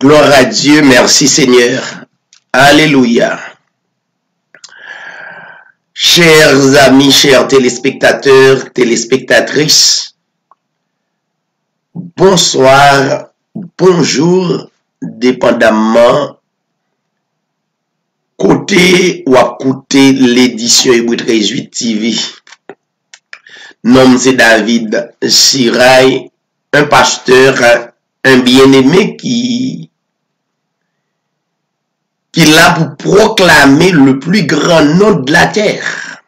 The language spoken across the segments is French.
Gloire à Dieu, merci Seigneur. Alléluia. Chers amis, chers téléspectateurs, téléspectatrices, bonsoir, bonjour, dépendamment côté ou à côté l'édition Hébreu 13:8 TV. Nom c'est David Sirail, un pasteur, un bien-aimé qui l'a pour proclamer le plus grand nom de la terre.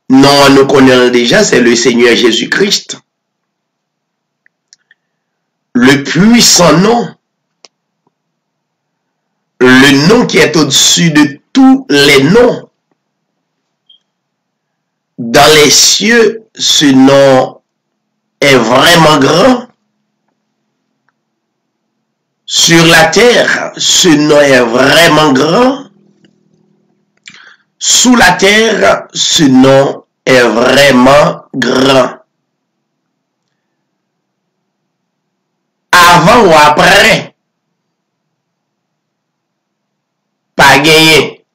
Non, nous connaissons déjà, c'est le Seigneur Jésus-Christ. Le puissant nom. Le nom qui est au-dessus de tous les noms. Dans les cieux, ce nom est vraiment grand. Sur la terre, ce nom est vraiment grand. Sous la terre, ce nom est vraiment grand. Avant ou après, pas gagné.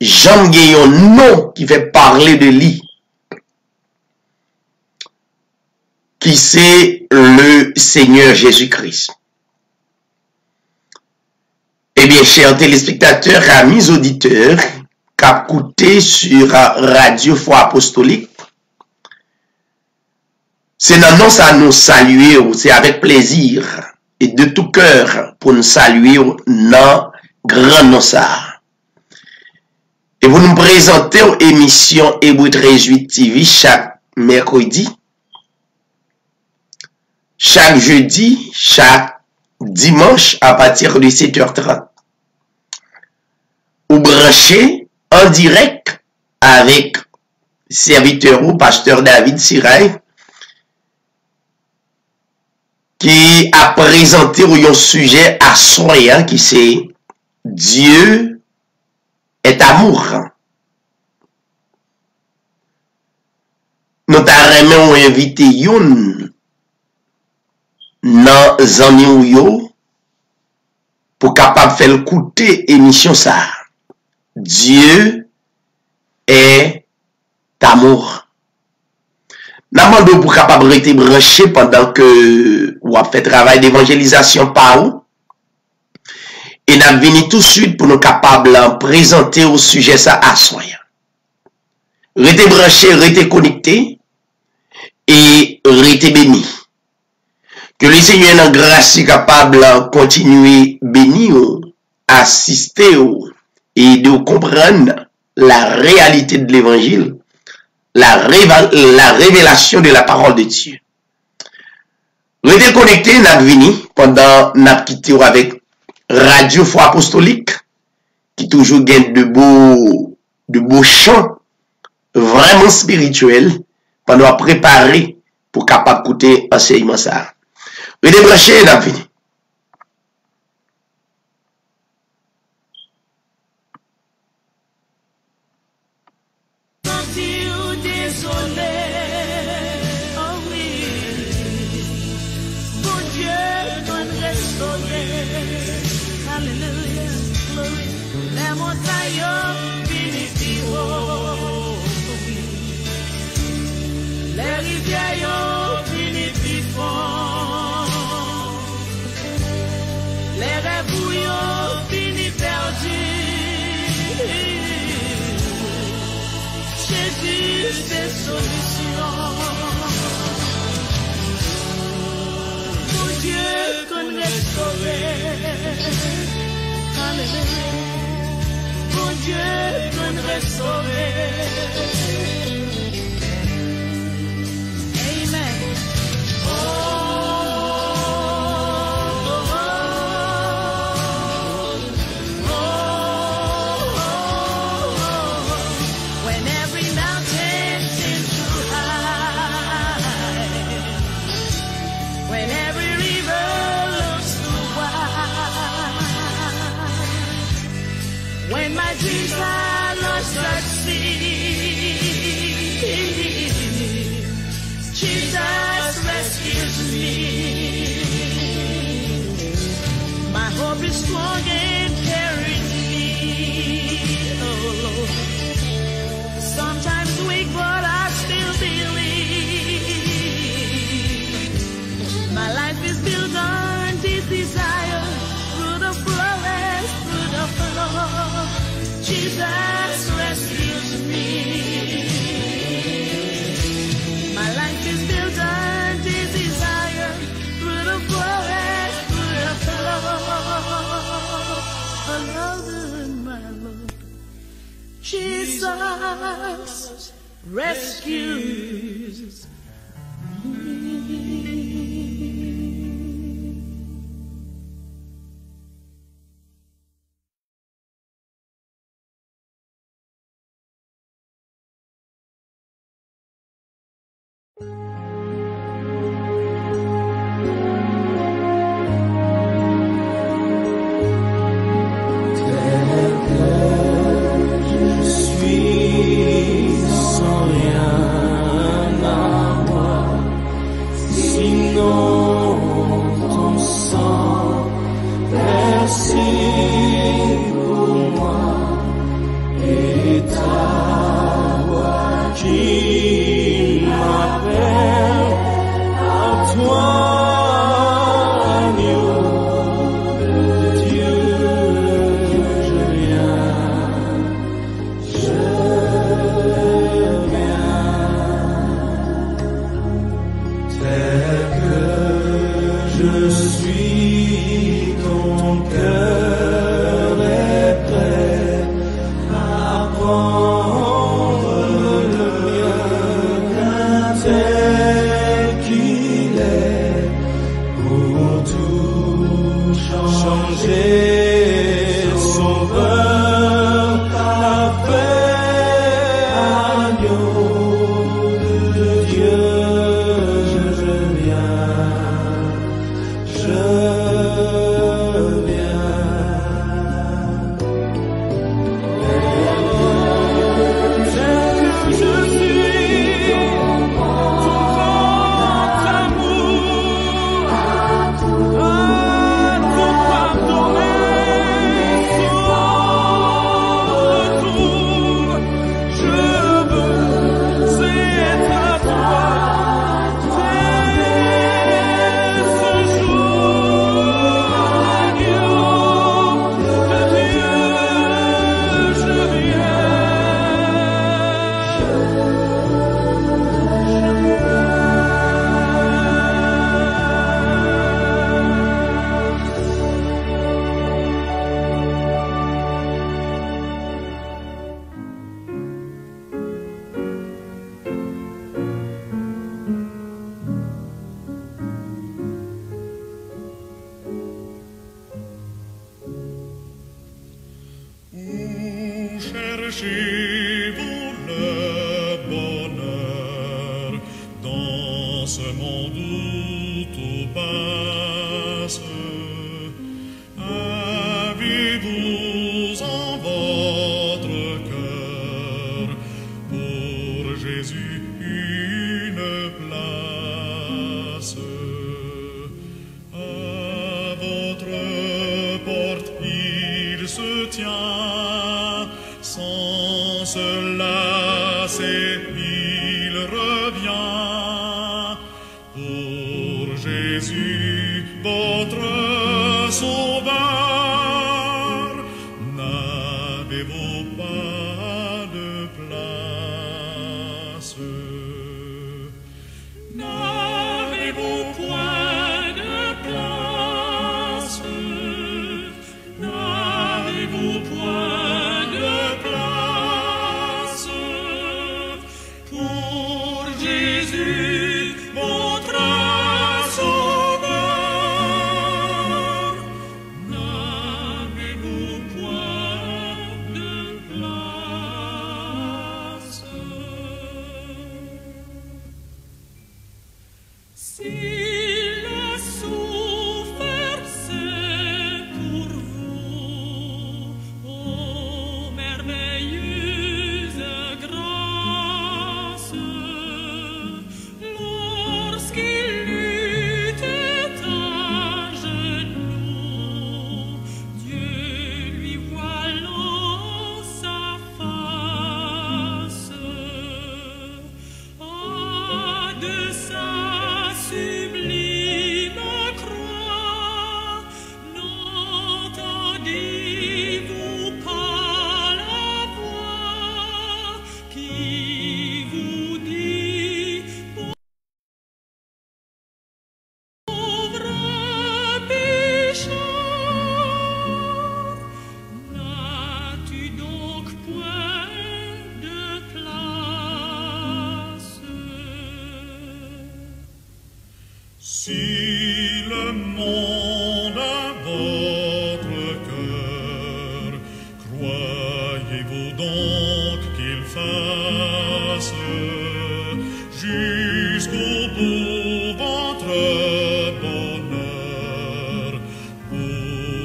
J'aime gagner un nom qui fait parler de lui. Qui c'est le Seigneur Jésus-Christ. Eh bien, chers téléspectateurs, amis auditeurs, qu'écoutez sur Radio Foi Apostolique, c'est dans nous à nous saluer, c'est avec plaisir et de tout cœur pour nous saluer dans grand nom ça. Et vous nous présentez une émission Hébreu 13:8 TV chaque mercredi, chaque jeudi, chaque dimanche à partir de 7h30. Ou branché en direct avec serviteur ou pasteur David Sirail qui a présenté un sujet assoyant qui c'est Dieu est amour. Nous t'avons invité Youn dans zami ou yo pour capable faire écouter émission ça. Dieu est amour. N'amando pour capable rester branché pendant que ou a fait travail d'évangélisation par où et n'a venu tout de suite pour nous capable présenter au sujet ça à soi. Rester branché, rester connecté et rester béni. Que le Seigneur en grâce est capable de continuer béni, assister et de comprendre la réalité de l'évangile, la révélation de la parole de Dieu. Restez connecté, n'a venu pendant n'a quitté avec Radio Foi Apostolique, qui toujours gagne de beaux chants vraiment spirituels pendant préparer pour capable écouter enseignement ça. Restez branché, n'a venu. Mon Dieu peut restaurer. Amen. When every mountain seems too high, when every river looks too wide, when my dreams are lost at sea, Jesus rescues me. is strong and carries me. Oh Lord. Sometimes weak, but I still believe. My life is built on this desire. Through the flowers, through the floor, Jesus rescues me. My life is built on this desire. Through the flowers, through the floor, alone my Lord, Jesus rescues me. Sans rien à moi, sinon ton sang, merci pour moi et ta voix qui m'appelle à toi, agneau de Dieu, je viens. Je suis, ton cœur est prêt à prendre le mien tel qu'il est pour tout changer. Sauveur, parfait, agneau de Dieu, je viens. Je viens. Tel que je suis, ton grand amour, à tout pardonner, sans retour, je veux être à toi. Cherchez-vous le bonheur dans ce monde où tout passe? Avez-vous en votre cœur pour Jésus une place? À votre porte il se tient, sans se lasser, il revient. Pour Jésus, votre Sauveur, n'avez-vous pas de place? N'avez-vous point de place? N'avez-vous point de place?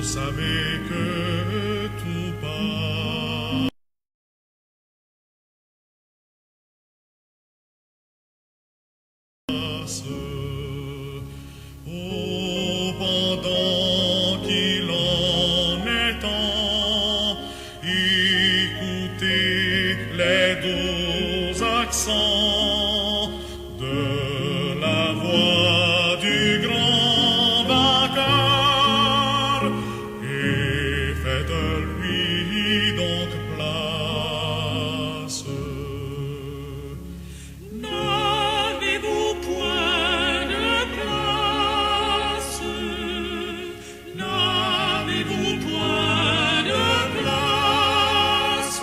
savez que tout passe. Oh, pendant qu'il en est temps, écoutez les doux accents de la voix du grand vainqueur et faites-lui donc place. N'avez-vous point de place? N'avez-vous point de place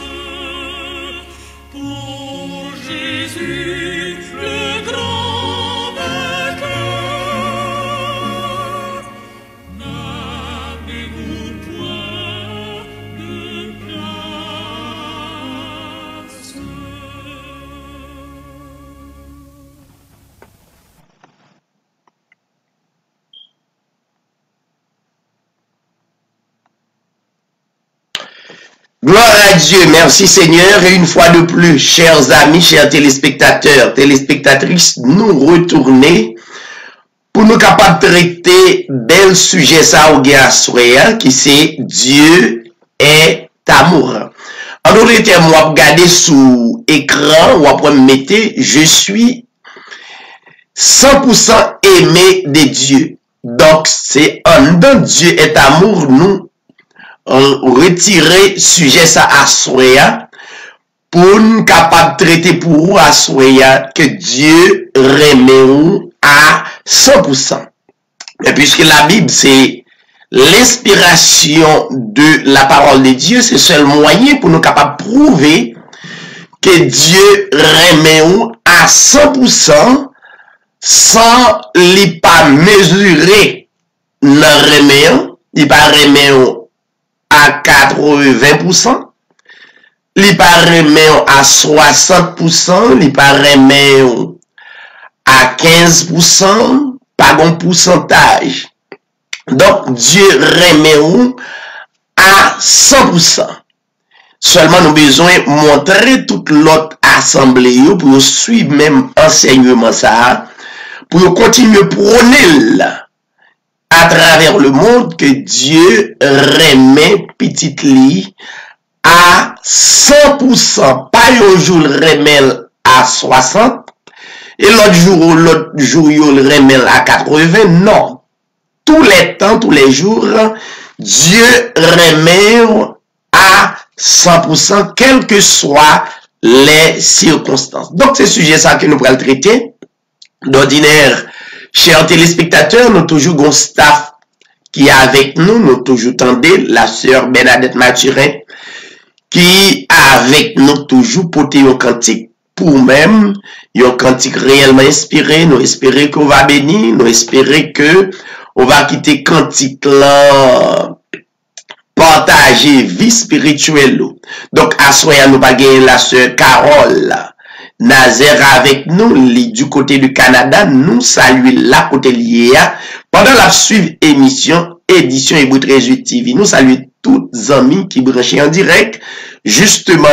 pour Jésus le grand vainqueur? N'avez-vous point de place? Gloire à Dieu, merci Seigneur, et une fois de plus, chers amis, chers téléspectateurs, téléspectatrices, nous retourner pour nous capables de traiter bel sujet ça au gars qui c'est Dieu est amour. En d'autres termes, on va regarder sous écran, on va mettre je suis 100% aimé de Dieu. Donc, c'est en dedans Dieu est amour, nous retirer sujet ça à soya pour nous capable de traiter pour vous à soya que Dieu remet à 100%. Et puisque la Bible c'est l'inspiration de la parole de Dieu, c'est le seul moyen pour nous capable de prouver que Dieu remet à 100% sans lui pas mesurer le remet, il pas remet à 80%, li pa remet à 60%, li pa remet à 15%, pas bon pourcentage. Donc, Dieu remet à 100%. Seulement, nous besoin montrer toute l'autre assemblée pour suivre même enseignement ça, pour continuer prôner à travers le monde que Dieu remet petit lit à 100%. Pas un jour remet à 60 et l'autre jour il remet à 80. Non. Tous les temps, tous les jours, Dieu remet à 100%, quelles que soient les circonstances. Donc, c'est sujet ça que nous pourrons traiter. D'ordinaire, chers téléspectateurs, nous toujours un staff qui est avec nous, nous toujours tendez la sœur Bernadette Mathurin, qui est avec nous toujours porter un cantique pour même, un cantique réellement inspiré, nous espérons qu'on va bénir, nous espérons que on va quitter cantique là, partager vie spirituelle. Donc, à soya nous va gagner la sœur Carole Nazaire avec nous, du côté du Canada, nous saluons la côté liée. Pendant la suivre édition Hébreu 13 TV, nous saluons tous les amis qui branchent en direct, justement,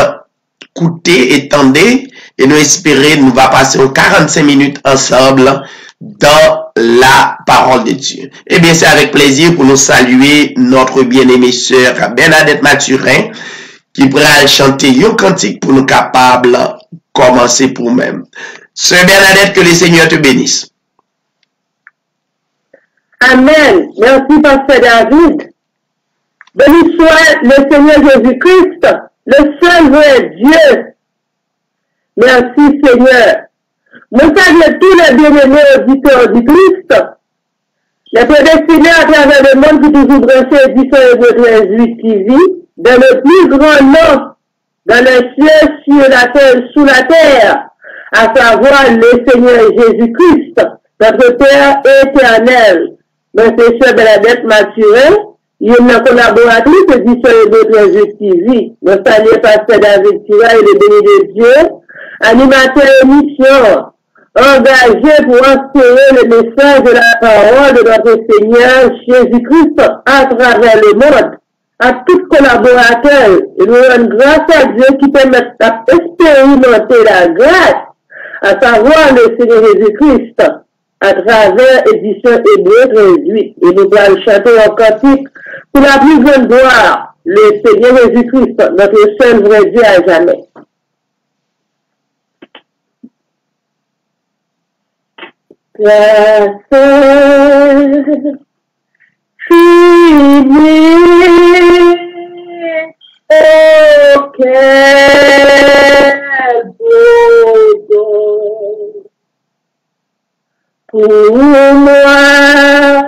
écoutez et tendez, et nous espérons, nous va passer 45 minutes ensemble dans la parole de Dieu. Eh bien, c'est avec plaisir pour nous saluer notre bien-aimée sœur Bernadette Mathurin, qui pourra chanter un cantique pour nous capables commencer pour nous-mêmes. Sœur Bernadette, que le Seigneur te bénisse. Amen. Merci, Pasteur David. Béni soit le Seigneur Jésus-Christ, le seul vrai Dieu. Merci, Seigneur. Nous saluons tous les bien-aimés auditeurs du Christ, les prédestinés à travers le monde qui toujours branchés édition Hébreu 13 TV, dans le plus grand nom, dans les cieux, sur la terre, sous la terre, à savoir le Seigneur Jésus-Christ, notre Père éternel. Notre sœur Bernadette Mathurin, il y a une collaboratrice édition Hébreu 13 TV. Nous saluons Pasteur David Tira et le béni de Dieu, animateur émission, engagés pour enseigner le message de la parole de notre Seigneur Jésus-Christ à travers le monde, à tous collaborateurs. Et nous rendons grâce à Dieu qui permet d'expérimenter la grâce, à savoir le Seigneur Jésus-Christ, à travers édition Hébreu 18. Et nous allons chanter un cantique pour la plus grande gloire, le Seigneur Jésus-Christ, notre seul vrai Dieu à jamais. Grâce finie, oh quel beau don pour moi,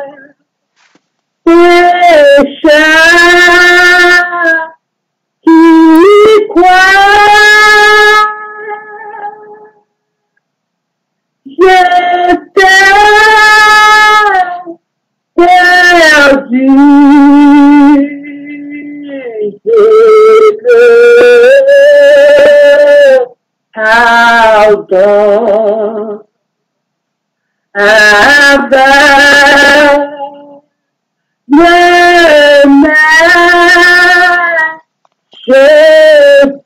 pécheur qui croit. J'étais perdu, pardon, avec le main, je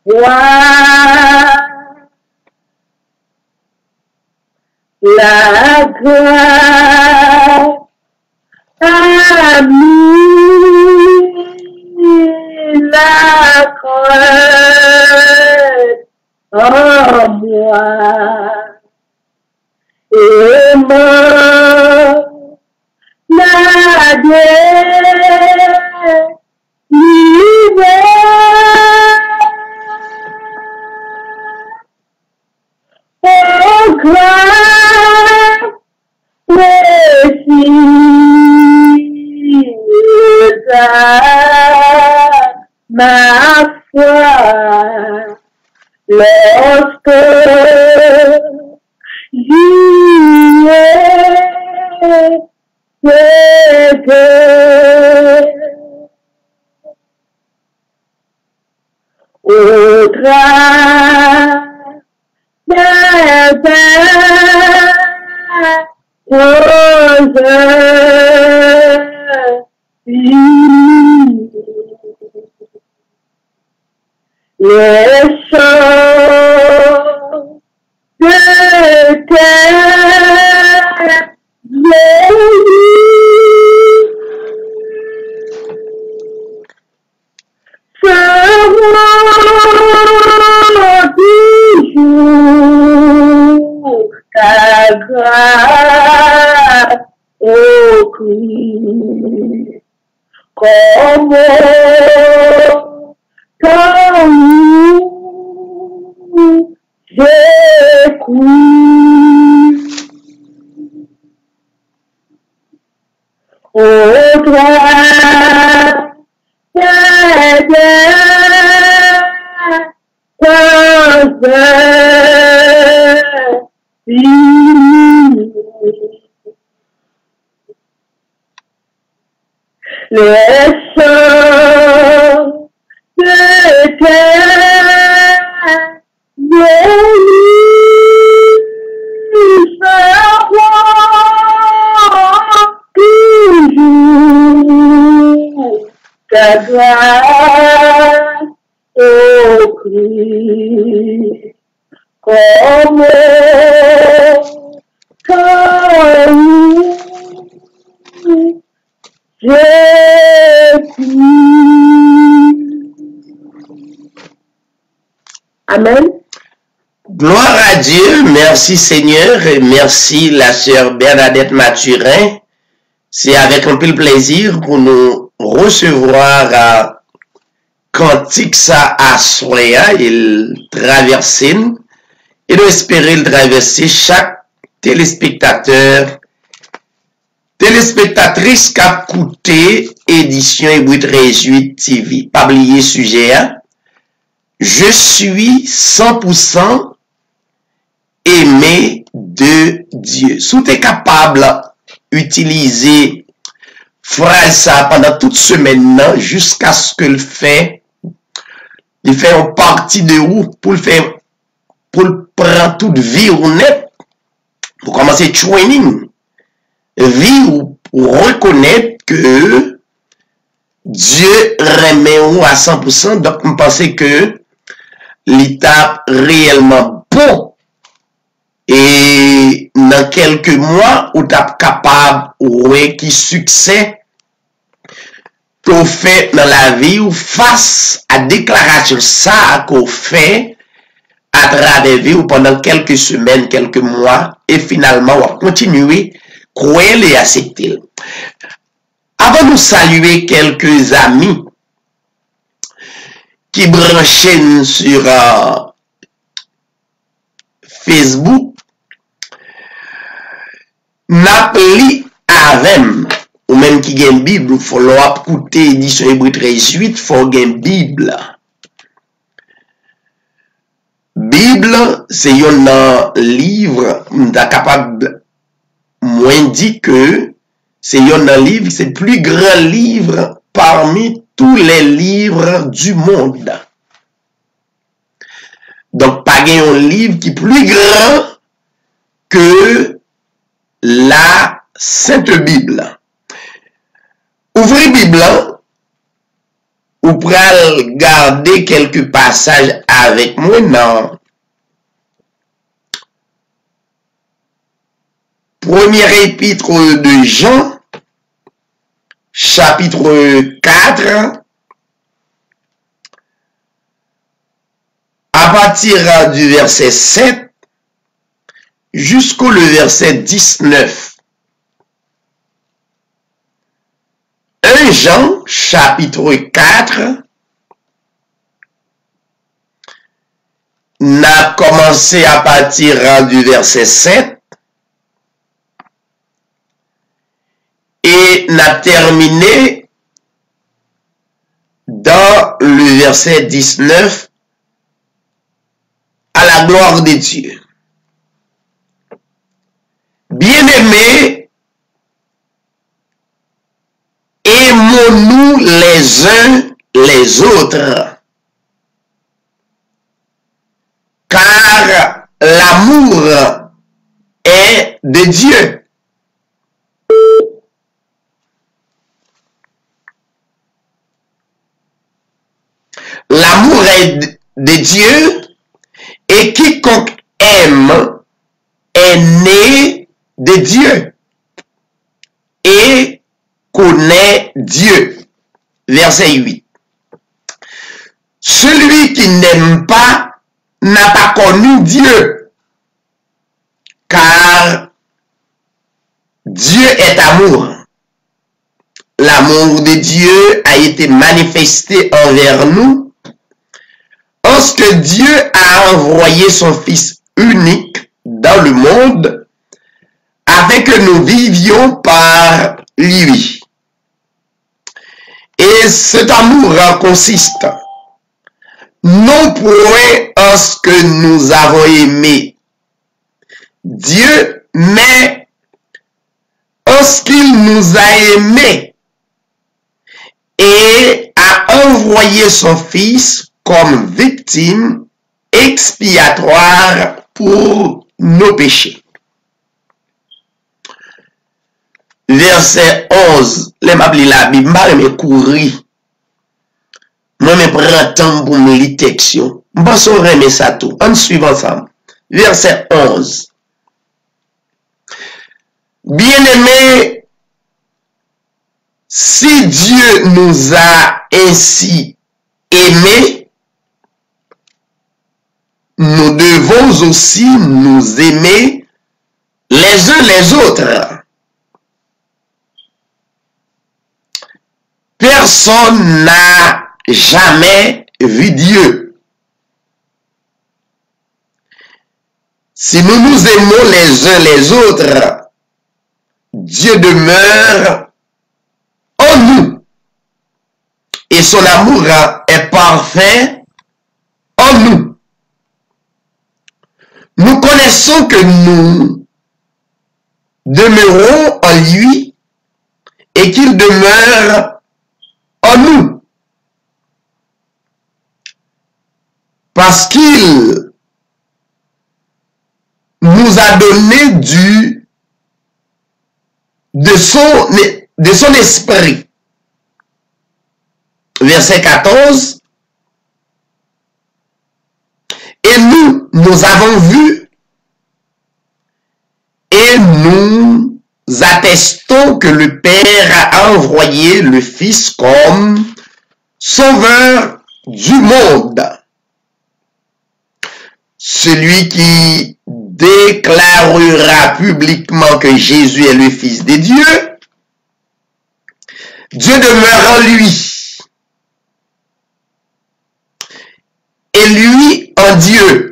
vois. La grâce a mis la croix en moi et mort la délivré. Oh grâce précieuse ma foi, lorsque j'y étais. Au travers les chants de terre ta grâce au Christ, comme quand j'écoute. Au travers les chants de terre toujours ta grâce au Christ, comme quand Amen. Gloire à Dieu, merci Seigneur et merci la sœur Bernadette Mathurin. C'est avec un peu de plaisir pour nous recevoir à Cantique ça à Soya, il traverse et nous espérer le traverser chaque téléspectateur, téléspectatrice qui a écouté édition Hébreu 18 TV. Pas oublier sujet, hein? Je suis 100% aimé de Dieu. Si tu es capable d'utiliser phrase ça pendant toute semaine jusqu'à ce que le fait une partie de vous pour le faire pour le prendre toute vie honnête, pour commencer training, vie ou pour reconnaître que Dieu remet ou à 100%. Donc, je pense que l'étape réellement bon. Et dans quelques mois, ou tu es capable, ouais, qui succès qu'on fait dans la vie ou face à déclaration ça qu'on fait à travers vie ou pendant quelques semaines, quelques mois, et finalement, on va continuer, croire et accepter. Avant de saluer quelques amis qui branchent sur Facebook, n'appeli avem ou même qui gagne Bible, faut leur écouter édition Hébreu 13:8, faut gagne Bible. Bible, c'est un livre capable moins dit que c'est un livre, c'est le plus grand livre parmi tous les livres du monde. Donc, pas un livre qui est plus grand que la Sainte Bible. Ouvrez Bible, ou pral garder quelques passages avec moi dans premier épître de Jean, chapitre 4, à partir du verset 7 jusqu'au verset 19. 1 Jean, chapitre 4, n'a commencé à partir du verset 7 et n'a terminé dans le verset 19 à la gloire de Dieu. Bien-aimés, aimons-nous les uns les autres, car l'amour est de Dieu. L'amour est de Dieu, et quiconque aime est né de Dieu et connaît Dieu. Verset 8. Celui qui n'aime pas n'a pas connu Dieu, car Dieu est amour. L'amour de Dieu a été manifesté envers nous, parce que Dieu a envoyé son Fils unique dans le monde, afin que nous vivions par lui. Et cet amour consiste non point en ce que nous avons aimé Dieu, mais en ce qu'il nous a aimés et a envoyé son Fils comme victime expiatoire pour nos péchés. Verset 11, les m'appeler la Bible, je me courir. Moi, je prends temps pour me lire texte. Je pense qu'on remet ça tout. On suit ensemble. Verset 11. Bien-aimés, si Dieu nous a ainsi aimés, nous devons aussi nous aimer les uns les autres. Personne n'a jamais vu Dieu. Si nous nous aimons les uns les autres, Dieu demeure en nous et son amour est parfait en nous. Nous connaissons que nous demeurons en lui et qu'il demeure en nous. Parce qu'il nous a donné de son esprit. Verset 14. Et nous avons vu et nous attestons que le Père a envoyé le Fils comme sauveur du monde. Celui qui déclarera publiquement que Jésus est le Fils de Dieu, Dieu demeure en lui, et lui en Dieu.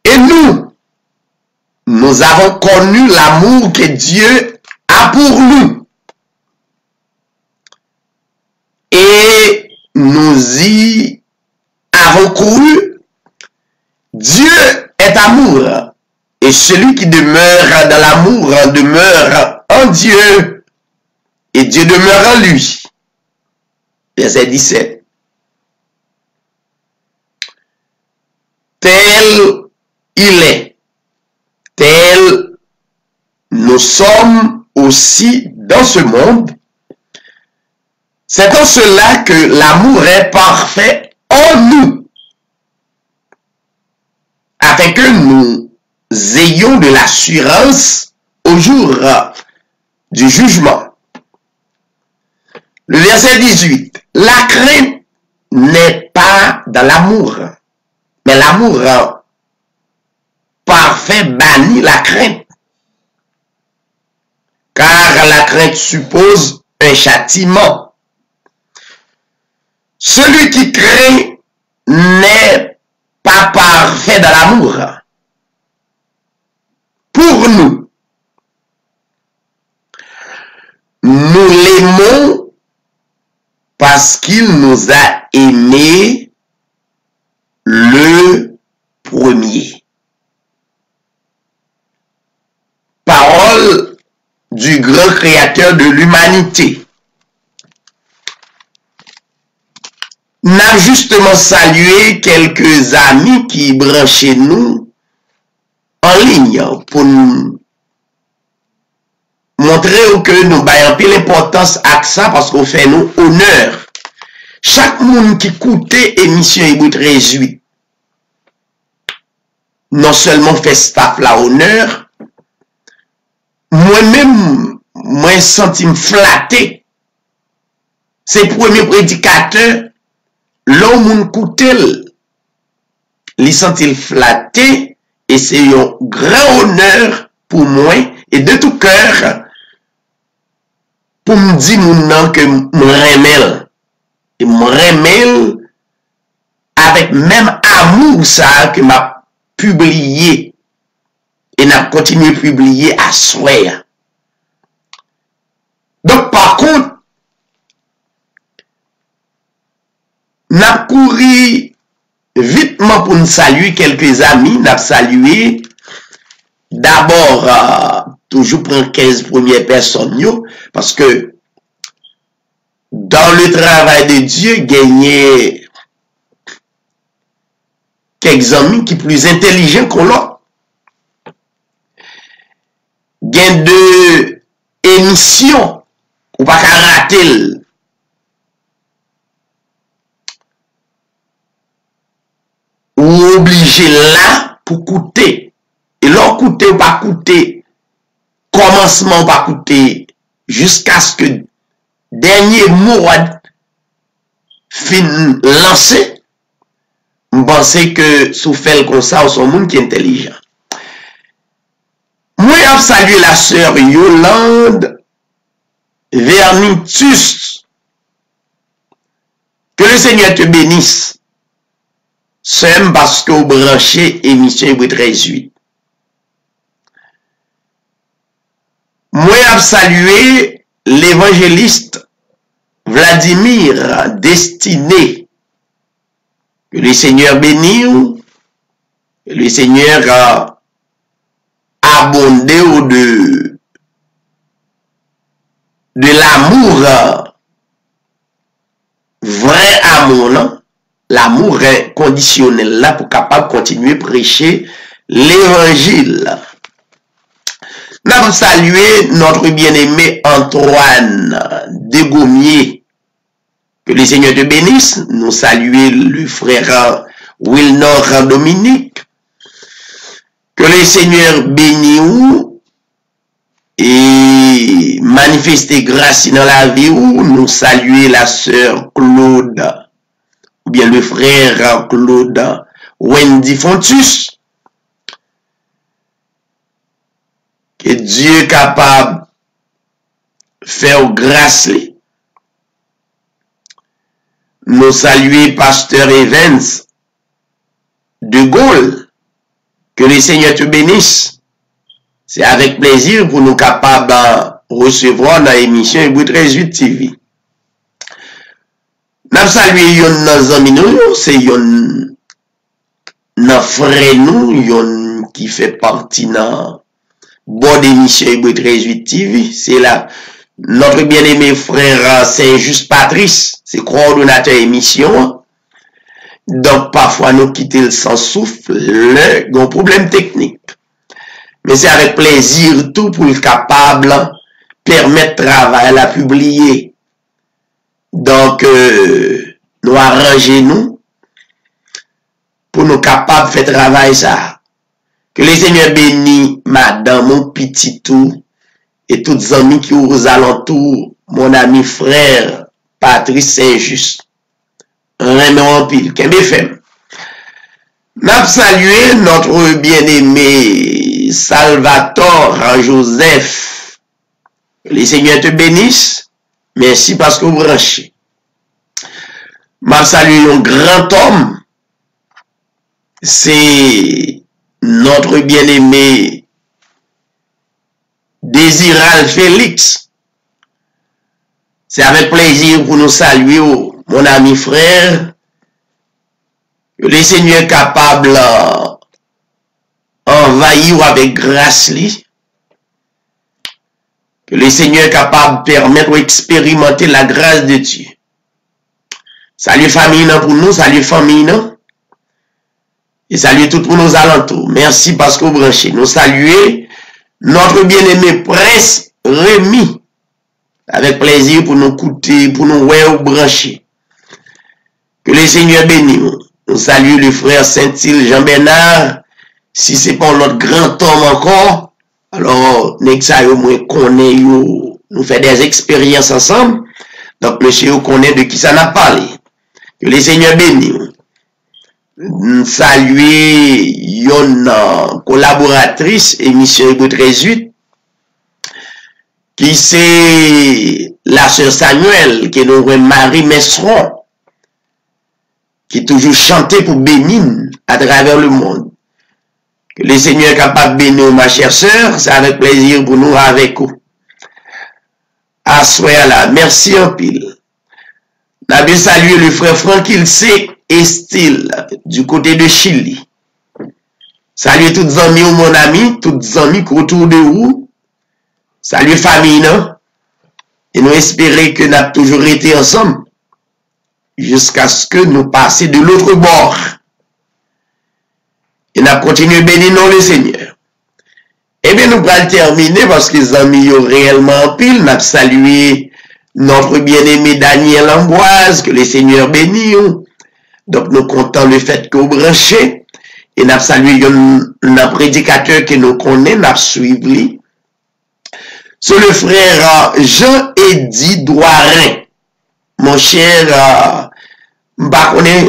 Et nous avons connu l'amour que Dieu a pour nous. Et nous y avons cru. Dieu est amour. Et celui qui demeure dans l'amour demeure en Dieu. Et Dieu demeure en lui. Verset 17. Tel il est, tel nous sommes aussi dans ce monde. C'est en cela que l'amour est parfait en nous, afin que nous ayons de l'assurance au jour du jugement. Le verset 18. La crainte n'est pas dans l'amour, mais l'amour parfait bannit la crainte. Car la crainte suppose un châtiment. Celui qui craint n'est pas parfait dans l'amour. Pour nous l'aimons parce qu'il nous a aimés le premier. Parole du grand créateur de l'humanité. N'a justement salué quelques amis qui branchaient nous en ligne pour nous montrer que nous baillons peu l'importance à ça parce qu'on fait nous honneur. Chaque monde qui écoutait émission Hébreux 13:8 non seulement fait staff la honneur, moi-même, moi senti me flatté. C'est le premier prédicateur, l'homme coutel, il senti flatté, et c'est un grand honneur pour moi, et de tout cœur, pour me dire mon nom que me remel. Et me remel avec même amour ça que m'a publié. Et n'a continué à publier à souhait. Donc, par contre, n'a couru vitement pour nous saluer quelques amis, n'a salué d'abord, toujours prendre 15 premières personnes, parce que dans le travail de Dieu, gagner quelques amis qui sont plus intelligents que l'autre. Gain de émission ou pas qu'à rater ou obligé là pour coûter et leur coûter ou pas coûter commencement ou pas coûter jusqu'à ce que dernier mot fin lancé. Je pense que sous fait comme ça ou son monde qui est intelligent. Moi, je salue la sœur Yolande Vernitus. Que le Seigneur te bénisse. C'est parce que vous branchez émission Hébreux 13:8. Moi, je salue l'évangéliste Vladimir Destiné. Que le Seigneur bénisse. Que le Seigneur abondé ou de l'amour, vrai amour, non? l'amour inconditionnel là pour capable continuer à prêcher l'évangile. Nous avons salué notre bien-aimé Antoine Degommier. Que le Seigneur te bénisse. Nous saluons le frère Wilnor Dominique. Que le Seigneur bénisse et manifeste grâce dans la vie où nous saluons la sœur Claude, ou bien le frère Claude Wendy Fontus. Que Dieu est capable de faire grâce. Nous saluons Pasteur Evans de Gaulle. Que le Seigneur te bénisse. C'est avec plaisir pour nous capables de recevoir dans l'émission Hébreu 13.8 TV. Nous saluons nos amis, c'est nos frères nous, qui fait partie de bonne émission Hébreu 13.8 TV. C'est là notre bien-aimé frère Saint-Just Patrice, c'est coordonnateur émission. Donc parfois nous quittons sans souffle, le problème technique. Mais c'est avec plaisir tout pour être capable de permettre travail à publier. Donc, nous arrangeons nous pour nous capables de faire travail ça. Que le Seigneur bénisse madame, mon petit tout, et tous les amis qui aux alentours, mon ami frère Patrice Saint-Just. Un pile, KBFM. Nous saluons notre bien-aimé Salvatore Joseph. Les Seigneurs te bénissent. Merci parce que vous branchez. Nous saluons un grand homme. C'est notre bien-aimé Désiral Félix. C'est avec plaisir pour nous saluer, mon ami frère. Que le Seigneur est capable d'envahir avec grâce. Que le Seigneur est capable de permettre d'expérimenter la grâce de Dieu. Salut famille pour nous, salut famille. Et salut tout pour nos alentours. Merci parce que vous branchez. Nous saluons notre bien-aimé Prince Rémi. Avec plaisir pour nous écouter, pour nous brancher. Que le Seigneur bénisse. Nous saluons le frère Saint-Île Jean-Bernard. Si ce n'est pas notre grand homme encore, alors nous connaît, nous faisons des expériences ensemble. Donc monsieur connaît de qui ça n'a parlé. Que le Seigneur bénisse. Nous saluons une collaboratrice émission Hébreu 13.8 qui c'est la sœur Samuel qui est notre Marie Messeron, qui toujours chanté pour Bénin à travers le monde. Que le Seigneur est capable de bénir ma chère sœur, c'est avec plaisir pour nous avec vous. À soir là, merci en pile. Nous avons salué le frère Franquil C. Estil du côté de Chili. Salut tous les amis, mon ami, tous les amis qui autour de vous. Salut famille, non? Et nous espérons que nous avons toujours été ensemble jusqu'à ce que nous passions de l'autre bord. Et nous avons continué à bénir le Seigneur. Eh bien, nous allons terminer parce que les amis ont réellement en pile. Nous avons salué notre bien-aimé Daniel Ambroise, que le Seigneur bénisse. Donc, nous comptons le fait que vous branchez. Et nous avons salué un prédicateur que nous connaissons, nous avons suivi. C'est le frère Jean-Éddy Douarin. Mon cher,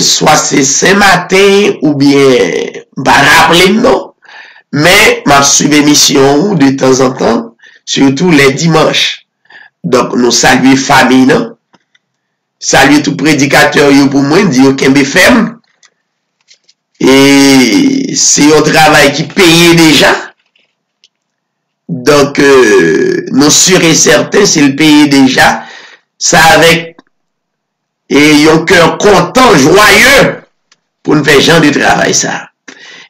soit c'est ce matin ou bien, rappelez non. Mais, m'a suivi l'émission de temps en temps, surtout les dimanches. Donc, nous saluons famille, non? Saluons tout prédicateur, pour moi, dit au KBFM. Et c'est un travail qui paye déjà. Donc, nous sûrs et certains, c'est le pays déjà. Ça avec, et un cœur content, joyeux, pour nous faire genre de travail, ça.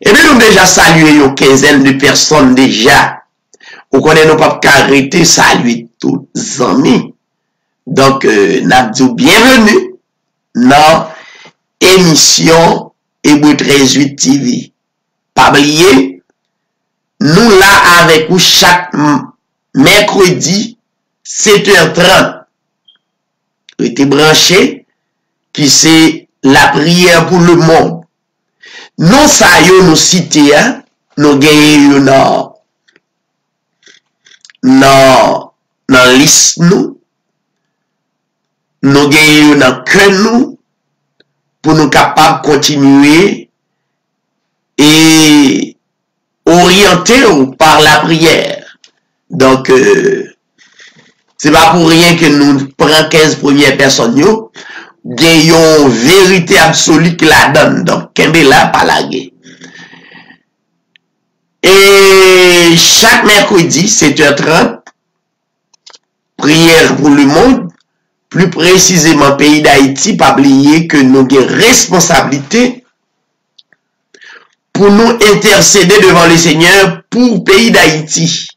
Et bien, nous déjà salué une quinzaine de personnes déjà. Vous connaissez nos pas arrêter, saluer tous les amis. Donc, nous avons dit bienvenue dans émission Hébreu 13:8 TV. Pas oublier, nous là avec vous chaque mercredi 7h30. Restez branché qui c'est la prière pour le monde. Non ça yo nous citer hein, nous gagnons dans liste nous gagnons dans cœur nous pour nous capables de continuer et orienter par la prière. Donc c'est pas pour rien que nous prenons 15 premières personnes yo, gagnons vérité absolue qui la donne. Donc kembe là pas la guerre. Et chaque mercredi 7h30 prière pour le monde, plus précisément pays d'Haïti, pas oublier que nous avons responsabilité pour nous intercéder devant le Seigneur pour le pays d'Haïti.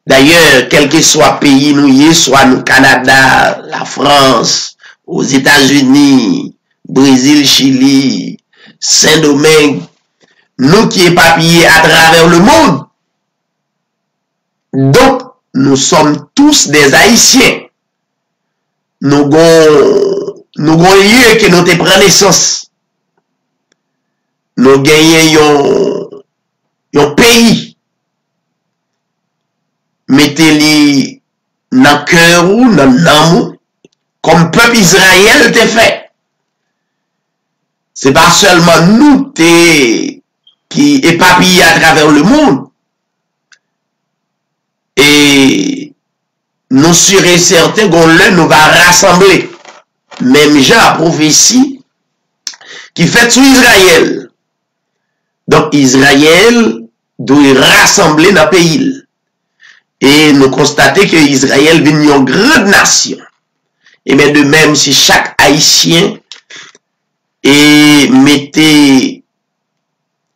D'ailleurs, quel que soit pays nous y est, soit nous Canada, la France, aux États-Unis, Brésil, Chili, Saint-Domingue, nous qui éparpillés à travers le monde. Donc, nous sommes tous des Haïtiens. Nous avons lieu que nous te prenons naissance. Nous gagnons un pays. Mettez-les dans le cœur ou dans l'âme, comme peuple Israël te fait. C'est pas seulement nous qui éparpillés à travers le monde. Et nous serons certains qu'on nous va rassembler. Même Jean a prophétie qui fait sur Israël. Donc Israël doit rassembler dans le pays. Et nous constatons que Israël vient une grande nation. Et bien de même si chaque Haïtien et mettez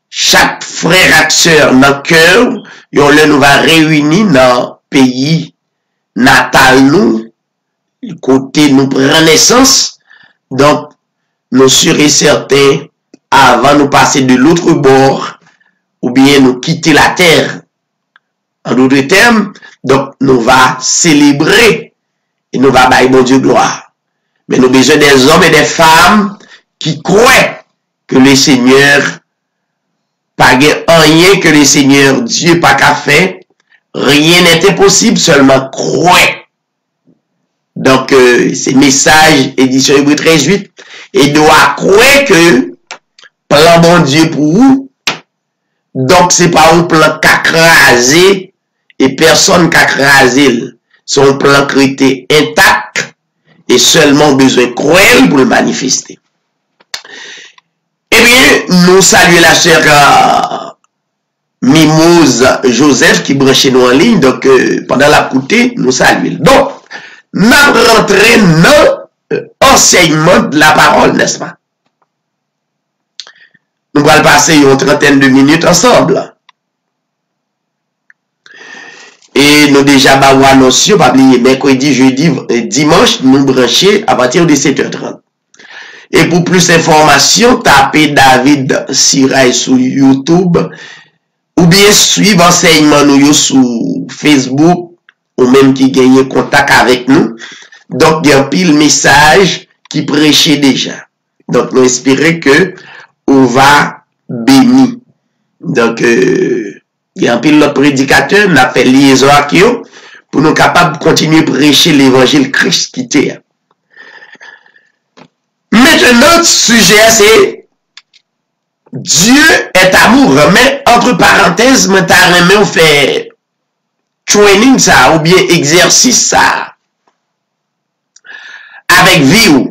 chaque frère et sœur dans le cœur, on nous va réunir dans le pays natal nous, côté nous prend naissance. Donc, nous serons certains, avant de passer de l'autre bord, ou bien nous quitter la terre. En d'autres termes, donc nous va célébrer et nous va bailler bon Dieu gloire. Mais nous avons besoin des hommes et des femmes qui croient que le Seigneur pas rien que le Seigneur Dieu pas qu'à faire, rien n'était possible, seulement croire. Donc c'est message édition Hébreu 13:8 et doit croire que plan bon Dieu pour vous. Donc c'est pas un plan qu'acrasé et personne qu'acrasé, c'est un plan qui était intact et seulement besoin de croire pour le manifester. Eh bien, nous saluons la sœur Mimose Joseph qui branchait nous en ligne. Donc, pendant la coutée, nous saluons. Donc, nous rentrons dans l'enseignement de la parole, n'est-ce pas? Nous allons passer une trentaine de minutes ensemble. Et nous déjà avons annoncé, pas oublier, mercredi, jeudi, dimanche, nous brancher à partir de 7h30. Et pour plus d'informations, tapez David Siray sur YouTube ou bien suivre enseignement nous sur Facebook ou même qui gagne contact avec nous. Donc, il y a un pile message qui prêchait déjà. Donc, nous espérons que on va bénir. Donc, il y a un pile l'autre prédicateur, on a fait liaison avec eux pour nous capables de continuer à prêcher l'évangile Christ qui était. Maintenant, notre sujet, c'est Dieu est amour. Mais entre parenthèses, on fait training ça, ou bien exercice ça, avec vie,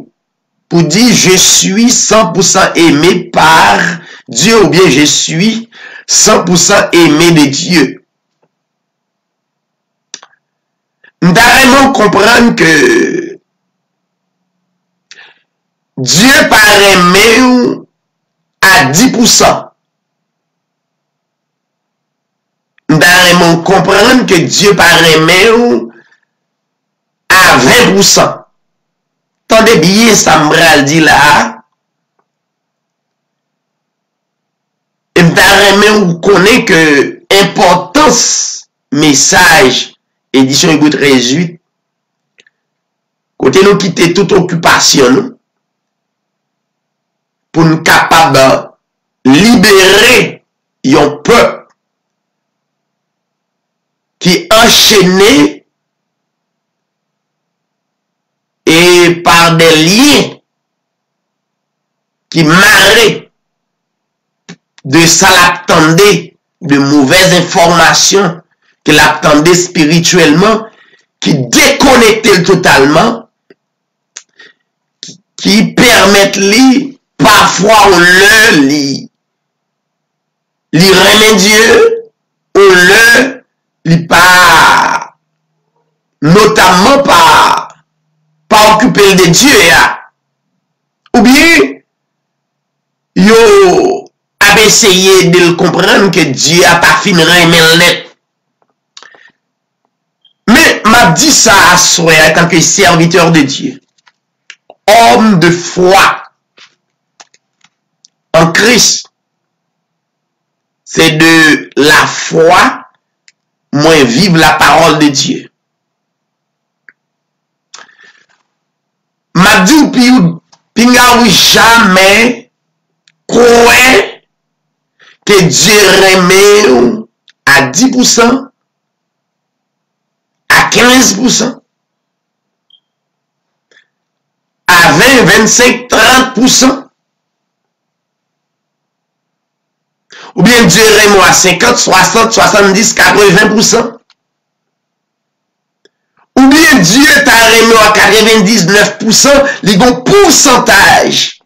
pour dire je suis 100% aimé par Dieu, ou bien je suis 100% aimé de Dieu. Nous devons vraiment comprendre que Dieu paraît aimé à 10%. Nous devons comprendre que Dieu paraît aimé à 20%. Tendez bien, ça me dit là, m'ta ou connaît que importance message édition Hugo 13-8 côté nous quitter toute occupation nous, pour nous capable de libérer un peuple qui enchaîné et par des liens qui marraient de ça l'attendait, de mauvaises informations que l'attendait spirituellement, qui déconnectait totalement, qui permettent lui parfois au leur li remet Dieu, au leur li pas, notamment pas occuper de Dieu ya. Ou bien yo a essayé de le comprendre que Dieu a pas fini remet net. Mais m'a dit ça à soi en tant que serviteur de Dieu, homme de foi en Christ. C'est de la foi, moi vivre la parole de Dieu. M'a dit pinga ou jamais croire que Dieu remet à 10%, à 15%, à 20, 25, 30%. Ou bien Dieu remet à 50, 60, 70, 80%. Ou bien Dieu t'a remis à 99%, les bons pourcentage.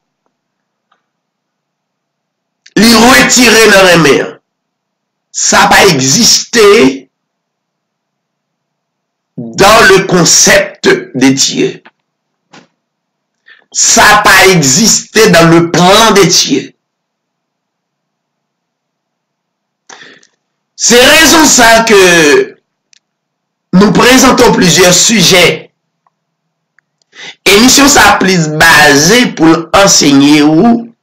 Les retirer dans les mains. Ça n'a pas existé dans le concept de Dieu. Ça n'a pas existé dans le plan de Dieu. C'est raison ça que nous présentons plusieurs sujets. Émission ça plus basée pour enseigner ou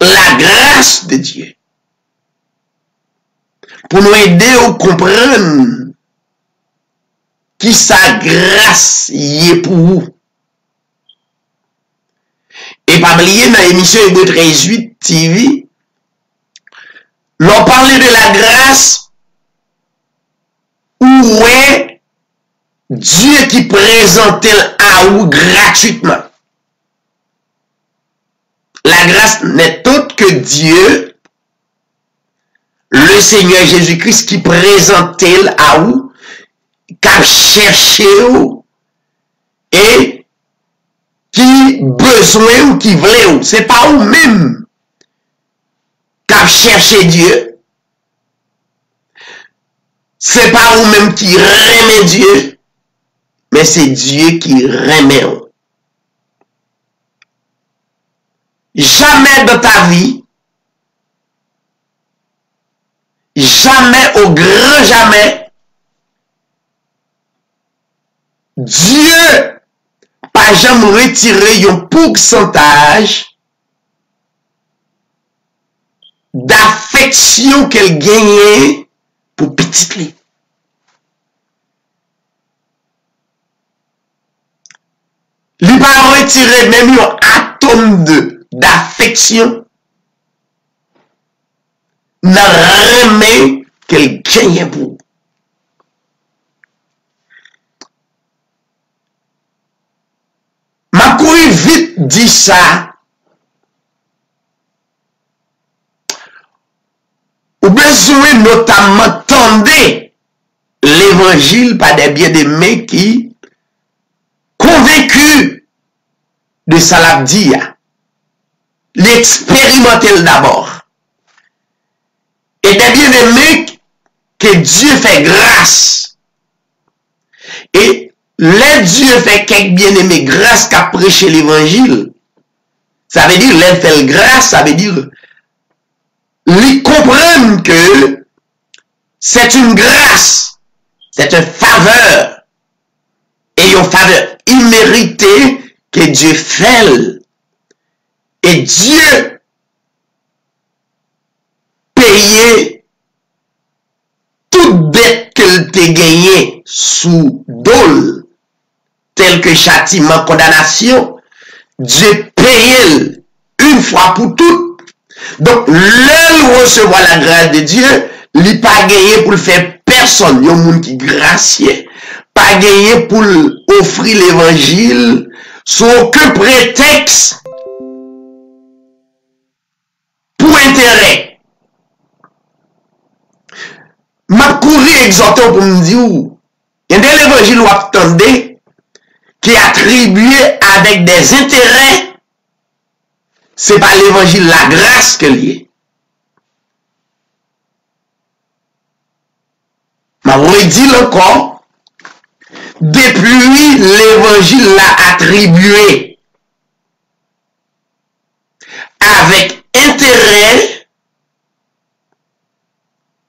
la grâce de Dieu. Pour nous aider à comprendre qui sa grâce y est pour vous. Et pas oublier dans l'émission Hébreux 13-8 TV, l'on parlait de la grâce où est Dieu qui présentait à vous gratuitement. La grâce n'est autre que Dieu, le Seigneur Jésus-Christ qui présentait à vous, qu'a cherché vous, et qui besoin ou qui voulait ou. C'est pas vous-même qu'a cherché Dieu. C'est pas vous-même qui remet Dieu, mais c'est Dieu qui remet vous. Jamais dans ta vie, jamais au grand jamais, Dieu pas jamais retiré un pourcentage d'affection qu'elle gagnait pour petite lit. Il pas retiré même un atome d'affection n'a remis qu'elle gagnait pour. Ma couille vite dit ça. Ou besoin notamment tendre l'évangile par des bien-aimés qui convaincus de ça l'a dit. L'expérimenter d'abord. Et des bien-aimés que Dieu fait grâce. Et les Dieu fait quelques bien-aimés grâce qu'à prêcher l'évangile. Ça veut dire, les fait grâce, ça veut dire, ils comprennent que c'est une grâce, c'est une faveur, et une faveur imméritée que Dieu fait. Et Dieu payait toute dette qu'elle t'a gagné sous dol, tel que châtiment, condamnation. Dieu payait une fois pour toutes. Donc, l'heure recevoir la grâce de Dieu, il n'a pas gagné pour le faire personne. Il y a un monde qui gracieux. Pas gagné pour offrir l'évangile sans aucun prétexte pour intérêt. M'a couru exhorté pour me dire, il y a des évangiles où attendez qui est attribué avec des intérêts. C'est pas l'évangile la grâce que lié. M'a redit encore, depuis l'évangile l'a attribué avec intérêt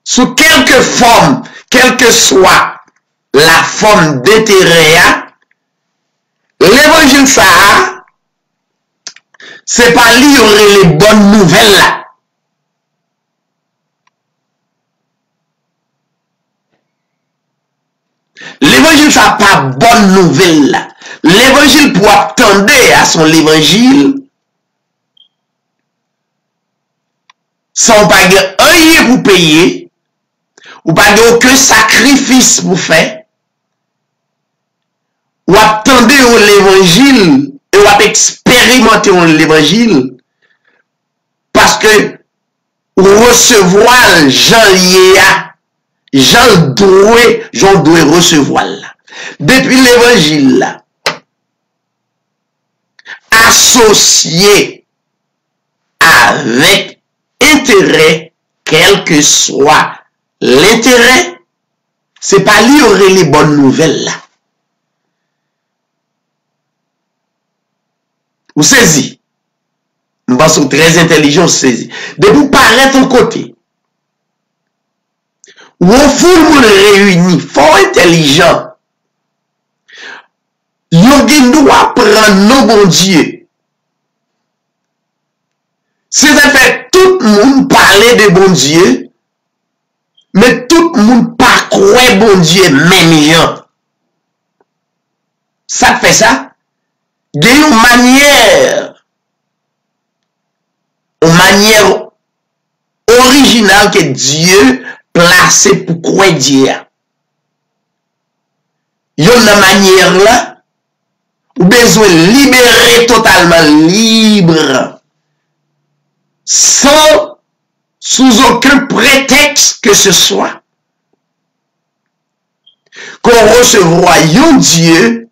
sous quelque forme, quelle que soit la forme d'intérêt, l'évangile ça, c'est pas lui qui aurait les bonnes nouvelles là. L'évangile ça pas bonne nouvelle là. L'évangile pour attendre à son évangile sans pas rien pour payer ou pas aucun sacrifice pour faire. Ou attendez l'évangile et ou expérimenter l'évangile parce que ou recevoir Jean doit recevoir là. Depuis l'évangile là, associé avec intérêt, quel que soit l'intérêt, c'est pas lui aurait les bonnes nouvelles là. Vous saisissez? Nous pensons très intelligent, saisi. De vous paraître ton côté. Ou au fond, vous réunis, fort intelligent. Yogi doit prendre nos bons dieux. C'est-à-dire tout le monde parlait de bon Dieu, mais tout le monde pas croit bon Dieu, même gens. Ça fait ça? De une manière originale que Dieu placé pour croire Dieu. Il y a une manière là, ou besoin de libérer totalement libre, sans, sous aucun prétexte que ce soit, qu'on recevra un Dieu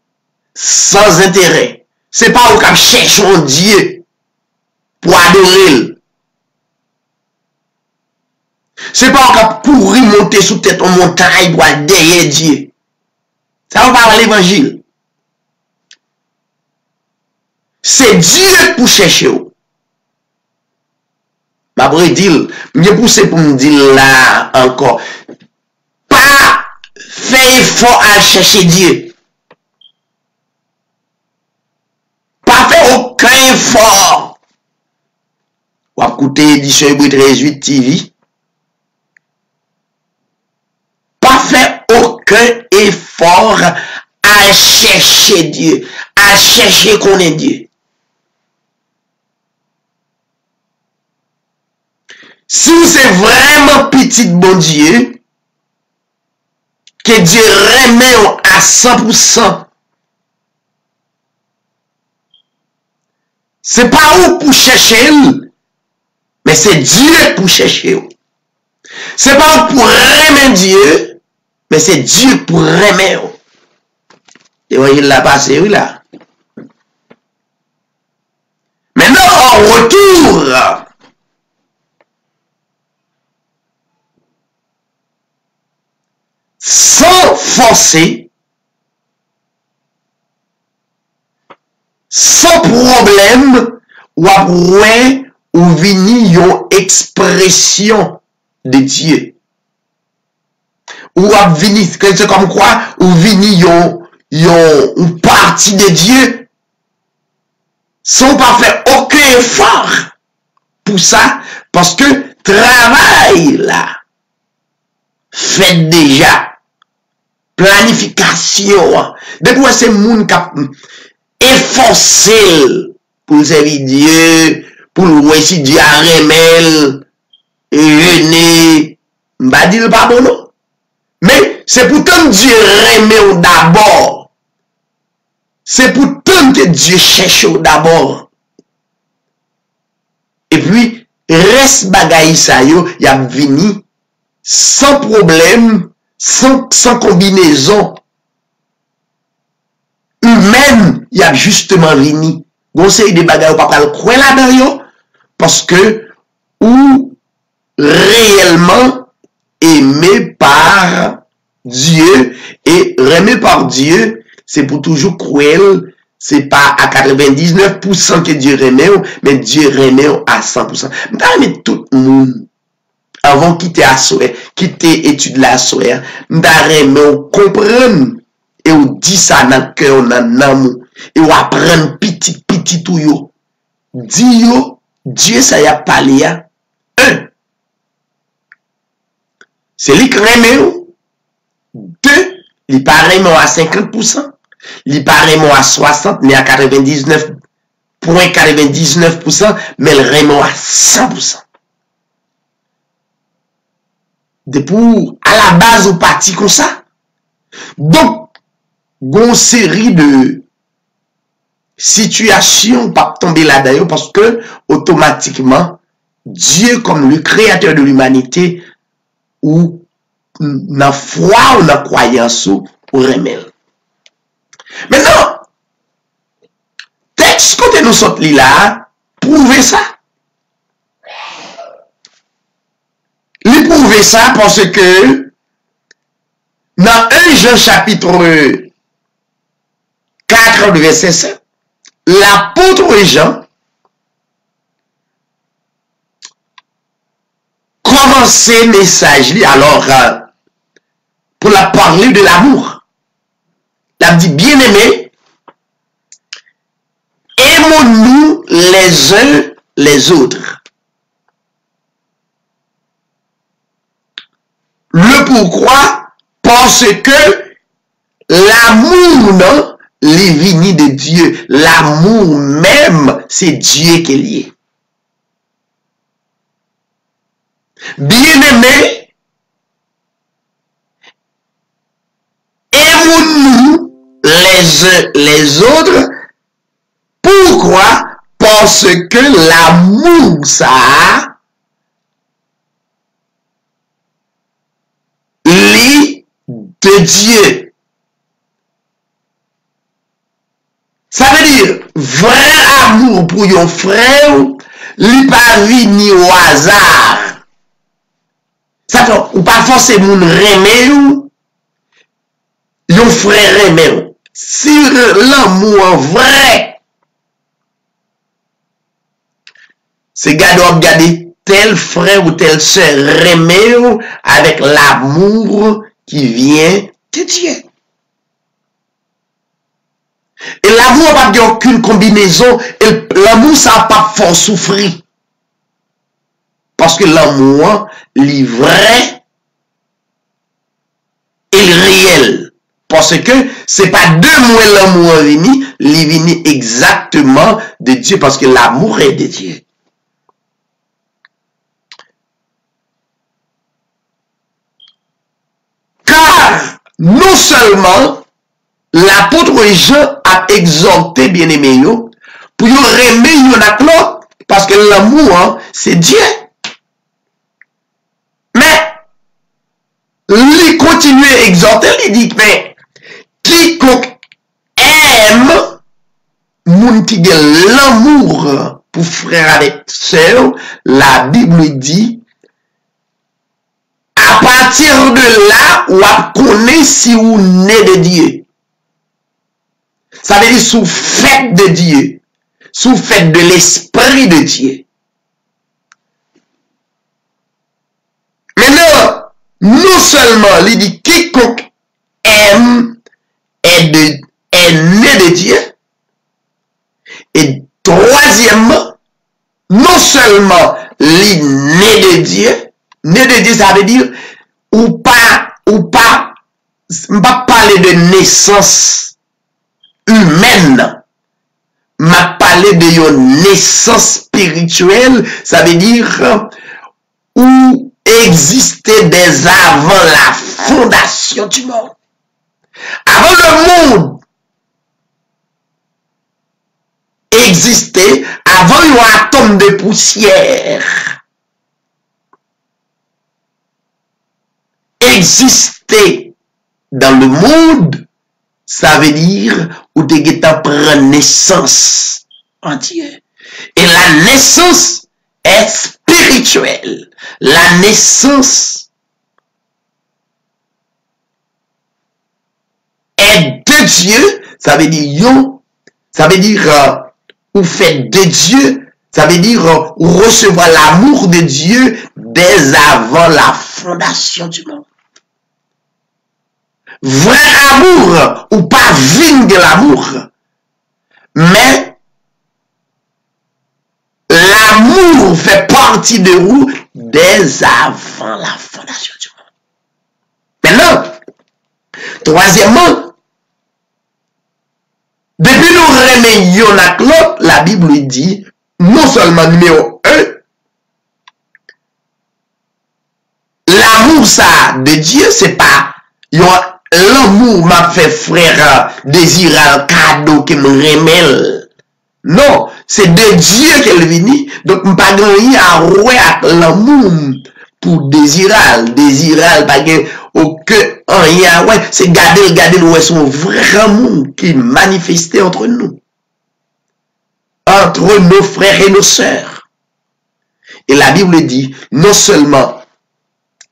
sans intérêt. C'est pas au cas chercher un Dieu pour adorer. C'est pas au cas pour remonter sous tête en montagne pour aller derrière Dieu. Ça va pas l'évangile. C'est Dieu pour chercher. Ma bredil, je pousse pour me dire là encore. Pas faire effort à chercher Dieu. Pas faire aucun effort. Ou à écouter édition Hébreu 13:8 TV. Pas faire aucun effort à chercher Dieu. À chercher qu'on est Dieu. Si c'est vraiment petit bon Dieu, que Dieu remet à 100%, c'est pas où pour chercher, mais c'est Dieu pour chercher. C'est pas où pour remettre Dieu, mais c'est Dieu pour remettre. Et voyez là passer, oui là. Maintenant, en retour, sans forcer, sans problème, ou vini yon expression de Dieu. Ou vini, c'est comme quoi, ou vini yon partie de Dieu. sans pas faire aucun effort pour ça, parce que travail là, fait déjà, planification, depuis c'est moun kap efforcé pour servir Dieu, pour voir si Dieu a remel, et jeûner, m'a dit le pas bon non. Mais c'est pourtant Dieu remet d'abord. C'est pourtant que Dieu cherche d'abord. Et puis, reste bagaille ça yo, y a vini sans problème, sans combinaison humaine, y a justement vini. Conseil de bagaille pas pas le croire là-dedans yo, parce que ou réellement aimé par Dieu et remis par Dieu, c'est pour toujours cruel. C'est pas à 99% que Dieu remet, mais Dieu remet à 100%. Mais tout le monde, avant de quitter la soirée, quitter l'étude de la soirée, remet comprendre et on dit ça dans le cœur, dans l'amour, et on apprend petit tout yo. Dieu ça y a parlé à un. C'est lui qui remet. Deux, il paraît à 50%. Il paraît à 60%, mais à 99,99%, mais il remet à 100%. Depuis, à la base, au parti comme ça. Donc, une série de situations pas tomber là-dedans parce que, automatiquement, Dieu, comme le créateur de l'humanité, ou dans foi ou dans croyance ou remel. Maintenant, texte côté nous sorte là, prouvez ça. Il prouve ça parce que dans 1 Jean chapitre 4 verset 7, l'apôtre Jean commençait le message alors pour la parler de l'amour. Il a dit bien aimé, aimons-nous les uns les autres. Le pourquoi? Parce que l'amour, non, les vignes de Dieu, l'amour même, c'est Dieu qui est lié. Bien-aimés, aimons-nous les uns les autres. Pourquoi? Parce que l'amour, ça, lit de Dieu. Ça veut dire, vrai amour pour un frère, il pas venu au hasard. Ça fait, ou pas forcément remet ou, un frère remet. Si l'amour vrai, c'est garder tel frère ou telle sœur remet avec l'amour qui vient de Dieu. Et l'amour n'a pas aucune combinaison. Et l'amour, ça n'a pas fort souffrir. Parce que l'amour, il est vrai et réel. Parce que c'est pas deux mots l'amour venu, il est venu exactement de Dieu. Parce que l'amour est de Dieu. Car non seulement l'apôtre Jean a exhorté bien-aimé pour remettre yon à l'autre, parce que l'amour, hein, c'est Dieu. Mais, il continue à exhorter, il dit, mais, quiconque aime, moun qui a l'amour pour frère avec sœur, la Bible dit, à partir de là, on connaît si on est de Dieu. Ça veut dire sous fait de Dieu, sous fait de l'esprit de Dieu. Maintenant, non seulement il dit quiconque aime est né de Dieu, et seulement li né de Dieu, ça veut dire, ou pas, m'a parler de naissance humaine, m'a parlé de une naissance spirituelle, ça veut dire, ou existait dès avant la fondation du monde. Avant le monde existait, avant un atome de poussière existait dans le monde, ça veut dire où tu prends naissance en Dieu. Et la naissance est spirituelle. La naissance est de Dieu, ça veut dire ou fait de Dieu, ça veut dire recevoir l'amour de Dieu dès avant la fondation du monde. Vrai amour ou pas vigne de l'amour, mais l'amour fait partie de vous dès avant la fondation du monde. Maintenant, troisièmement, depuis nous remettons à l'autre, la Bible dit, non seulement numéro 1, l'amour ça de Dieu, c'est pas l'amour m'a fait frère désirer un cadeau qui me remet. Non, c'est de Dieu qu'elle vient. Donc, je n'ai pas gagné à rouer avec l'amour pour désirer, pas aucun rien, ouais, c'est garder ouais, son vrai amour qui est manifesté entre nous. Entre nos frères et nos sœurs. Et la Bible dit, non seulement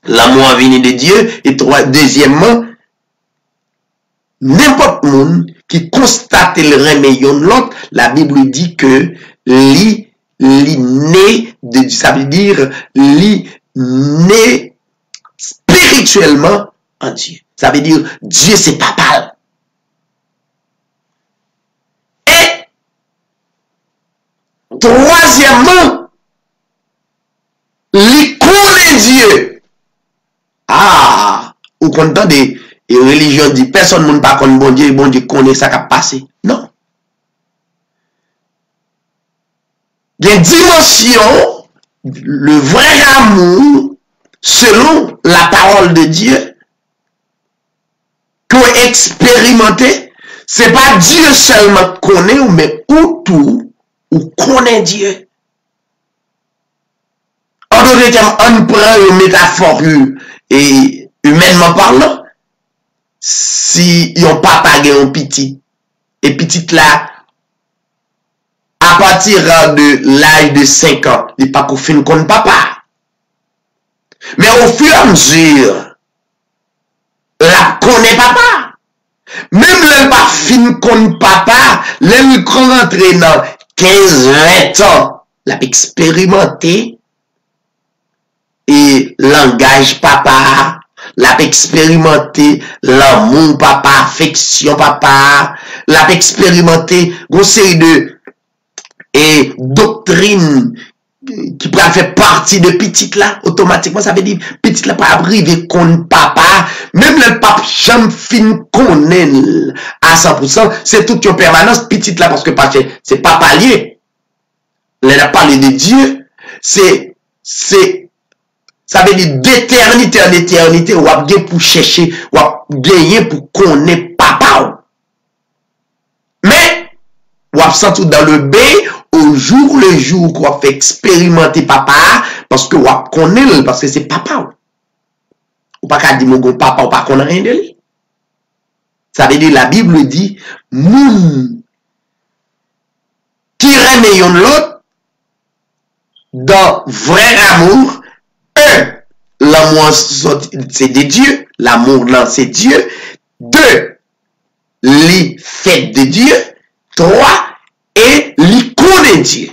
l'amour venu de Dieu, et deuxièmement, n'importe monde qui constate le remède de l'autre, la Bible dit que li né de, ça veut dire li né spirituellement en Dieu. Ça veut dire Dieu c'est papa. Et troisièmement, li connaît Dieu. Ah, ou content des religions dit personne ne pas connaît bon Dieu connaît ça qui a passé. Non. Il y a une dimension, le vrai amour, selon la parole de Dieu, qu'on expérimenté, c'est pas Dieu seulement connaît, mais ou tout, ou connaît Dieu. En d'autres termes, on prend une métaphore et humainement parlant, si yon papa gen un petit, et petit là, à partir de l'âge de 5 ans, il n'est pas qu'on fin kon papa. Mais au fur et à mesure, la connaît papa. Même le pas fin kon papa, le rentre dans 15-20 ans, l'a expérimenté et langage papa, l'a expérimenté l'amour papa, affection papa, l'a expérimenté conseil de et doctrine qui peut faire partie de petite là, automatiquement ça veut dire petite là pas arriver contre papa, même le pape jamais fin connaît à 100%, c'est toute une permanence petite là parce que c'est papa lié. Là a parlé de Dieu, c'est ça veut dire d'éternité en éternité, ou a bien pour chercher, ou a gagner pour connaître papa. Mais, ou a senti dans le B, au jour le jour, qu'on fait expérimenter papa, parce que ou a connaît, parce que c'est papa. Ou pas qu'à dire mon papa, ou pas qu'on a rien de lui. Ça veut dire, la Bible dit, moun, qui remet yon l'autre, dans vrai amour, l'amour c'est de Dieu, l'amour là c'est Dieu. 2, les fait de Dieu. 3, et les connaît Dieu.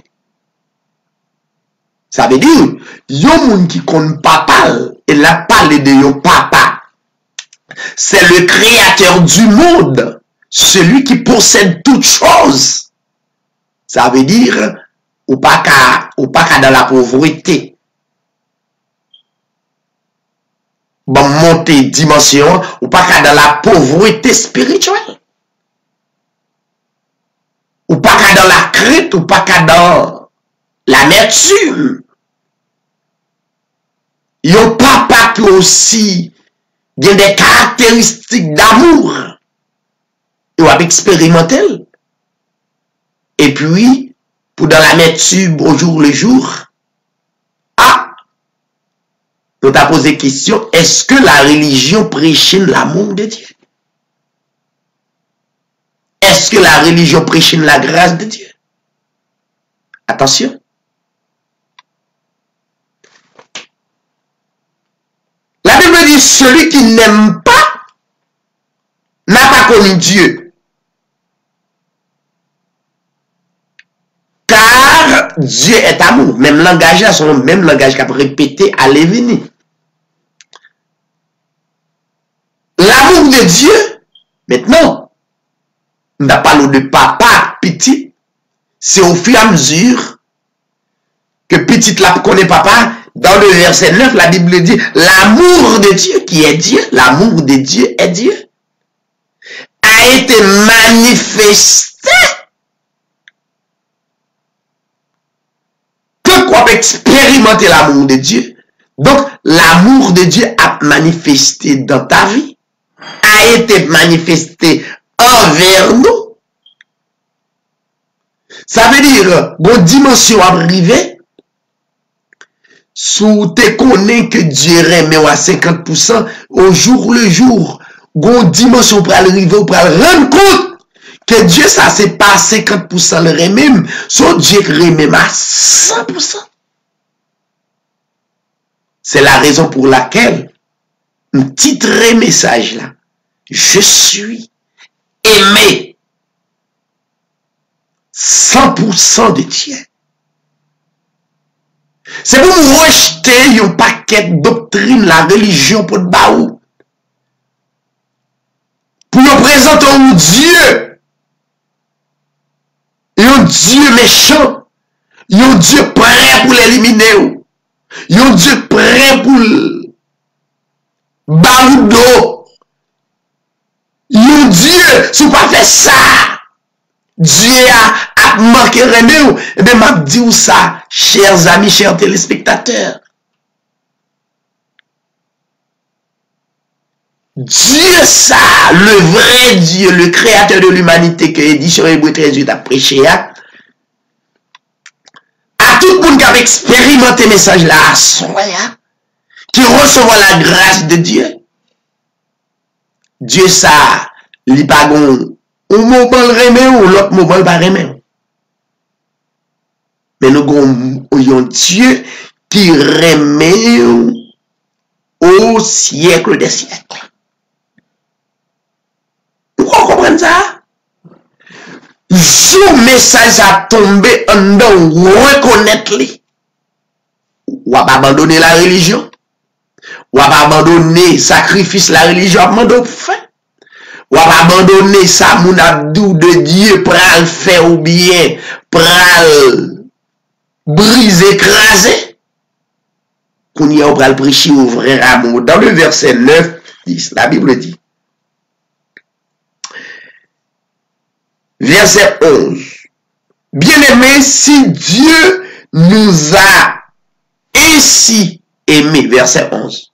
Ça veut dire, yon moun qui connaît papa, il a parlé de yon papa. C'est le créateur du monde, celui qui possède toutes choses. Ça veut dire, ou pas qu'à dans la pauvreté. Bon, monter dimension, ou pas qu'à dans la pauvreté spirituelle. Ou pas qu'à dans la crainte, ou pas qu'à dans l'amertume. Yon papa qui aussi a des caractéristiques d'amour. Il va expérimenter. Et puis, pour dans l'amertume au jour le jour, on t'a posé question, est-ce que la religion prêche l'amour de Dieu? Est-ce que la religion prêche la grâce de Dieu? Attention. La Bible dit, celui qui n'aime pas n'a pas connu Dieu. Car Dieu est amour. Même langage, là, son même langage qu'a répété à l'événement. L'amour de Dieu, maintenant, on n'a pas de papa petit. C'est au fur et à mesure que petit là connaît papa. Dans le verset 9, la Bible dit, l'amour de Dieu qui est Dieu, l'amour de Dieu est Dieu, a été manifesté. Que qu'on peut expérimenter l'amour de Dieu. Donc, l'amour de Dieu a manifesté dans ta vie, a été manifesté envers nous. Ça veut dire, bonne dimension arrivée, sous te connais que Dieu remet à 50%, au jour le jour, bonne dimension pour arriver, pour rendre compte que Dieu, ça, c'est pas 50% le remet, son Dieu remet à 100%. C'est la raison pour laquelle, un titre message là, je suis aimé 100% de Dieu. C'est pour vous rejeter un paquet de doctrines, la religion pour le baou. Pour nous présenter un Dieu. Un Dieu méchant. Un Dieu prêt pour l'éliminer. Un Dieu prêt pour le baou d'eau. Un Dieu, si vous ne pas fait ça, Dieu a manqué rené. Et bien, m'a dit ça, chers amis, chers téléspectateurs. Dieu ça, le vrai Dieu, le créateur de l'humanité que Édition Hébreu 13 a prêché, à tout le monde qui a expérimenté le message là, à soi, qui reçoit la grâce de Dieu. Dieu ça, li pas gon, ou moment remet ou l'autre moment pas remet. Mais nous avons un Dieu qui remet au siècle des siècles. Vous comprenez ça? Ce message a tombé en dedans, reconnaître-le. Ou a pas abandonné la religion. Ou a pas abandonné sacrifice la religion, a demandé fin. Ou a pas abandonné ça, mon abdou de Dieu, pral faire ou bien, pral briser, écraser. Qu'on y a ou pral prêcher au vrai amour. Dans le verset 9, 10, la Bible dit. Verset 11. Bien-aimés, si Dieu nous a ainsi aimés, verset 11.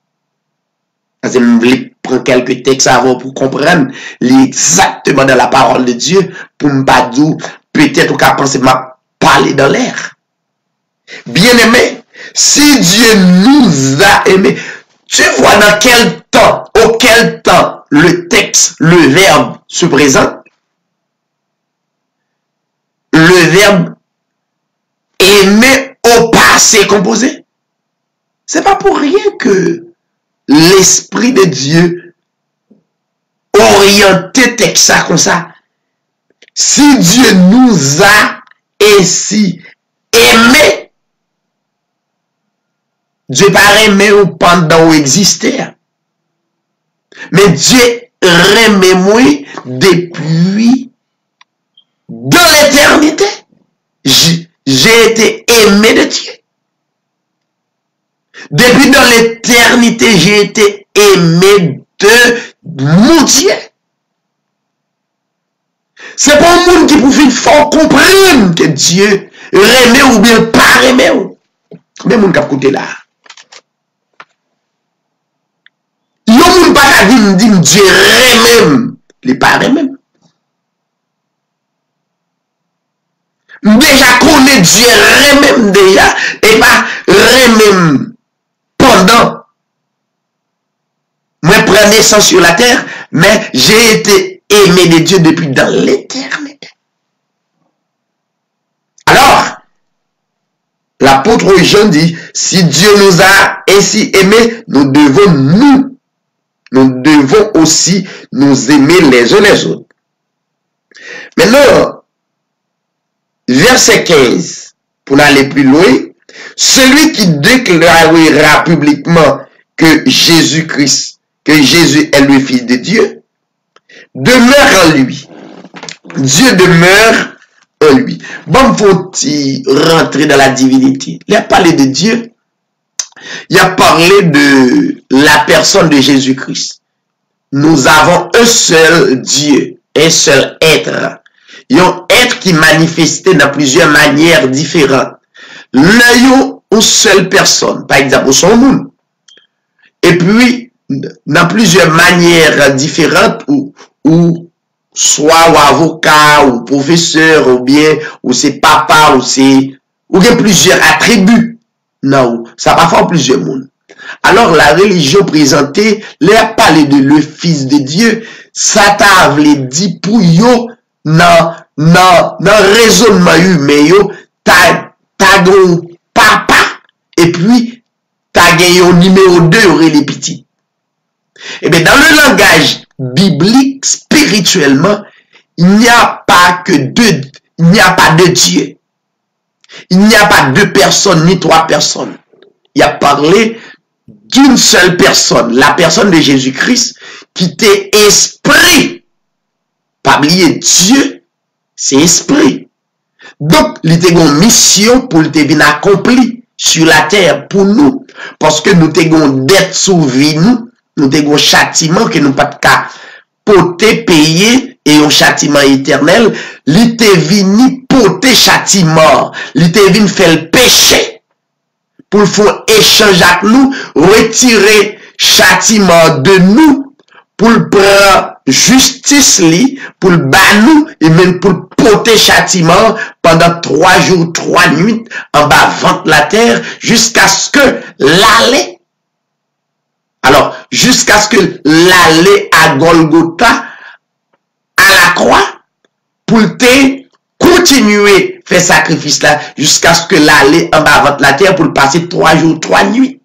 Je vais prendre quelques textes avant pour comprendre exactement dans la parole de Dieu, pour me pas dire, peut-être qu'à penser m'a parler dans l'air. Bien-aimés, si Dieu nous a aimés, tu vois dans quel temps, auquel temps le texte, le verbe se présente? Le verbe aimer au passé composé. C'est pas pour rien que l'Esprit de Dieu orienté texte comme ça. Si Dieu nous a ainsi aimé, Dieu pas aimé ou pendant ou exister. Mais Dieu aimé moi depuis de l'éternité. J'ai été aimé de Dieu. Depuis dans l'éternité, j'ai été aimé de mon Dieu. C'est pas un monde qui pouvait faire comprendre que Dieu remet ou bien pas remet. Mais moun kap koute là. Yo moun pas ka di Dieu remet, il pas remet. Déjà connaît Dieu remet déjà et pas remet pendant moi prendre naissance sur la terre, mais j'ai été aimé de Dieu depuis dans l'éternité. Alors, l'apôtre Jean dit, si Dieu nous a ainsi aimés, nous devons aussi nous aimer les uns les autres. Maintenant, verset 15, pour aller plus loin, celui qui déclarera publiquement que Jésus est le Fils de Dieu, demeure en lui. Dieu demeure en lui. Bon, faut-il rentrer dans la divinité? Il a parlé de Dieu. Il a parlé de la personne de Jésus-Christ. Nous avons un seul Dieu, un seul être. Un être qui manifestait dans plusieurs manières différentes. L'œil, une seule personne, par exemple, son monde. Et puis, dans plusieurs manières différentes, ou soit ou avocat, ou professeur, ou bien, ou c'est papa, ou bien plusieurs attributs. Non, ça va faire plusieurs mondes. Alors, la religion présentée, les parlé de le Fils de Dieu, ça t'a dit pour yo, non, raisonnement humain, yo, t'as un papa, et puis, t'as gagné au numéro 2, aurait les petits. Eh bien, dans le langage biblique, spirituellement, il n'y a pas que deux, il n'y a pas de Dieu. Il n'y a pas deux personnes, ni trois personnes. Il a parlé d'une seule personne, la personne de Jésus-Christ, qui était esprit. Pas oublier, Dieu, c'est esprit. Donc, il était une mission pour le bien accompli sur la terre pour nous. Parce que nous avons dette sous vie, nous avons un châtiment que nous pas de cas porter, payer et un châtiment éternel. Il était venu porter châtiment. Il était venu faire le péché pour faire échange avec nous, retirer châtiment de nous, pour prendre justice pour le battre nous et même pour porter châtiment pendant 3 jours, 3 nuits en bas ventre la terre jusqu'à ce que l'aller. Alors, jusqu'à ce que l'aller à Golgotha, à la croix, pour te continuer faire sacrifice là, jusqu'à ce que l'aller en bas ventre la terre pour passer 3 jours, 3 nuits.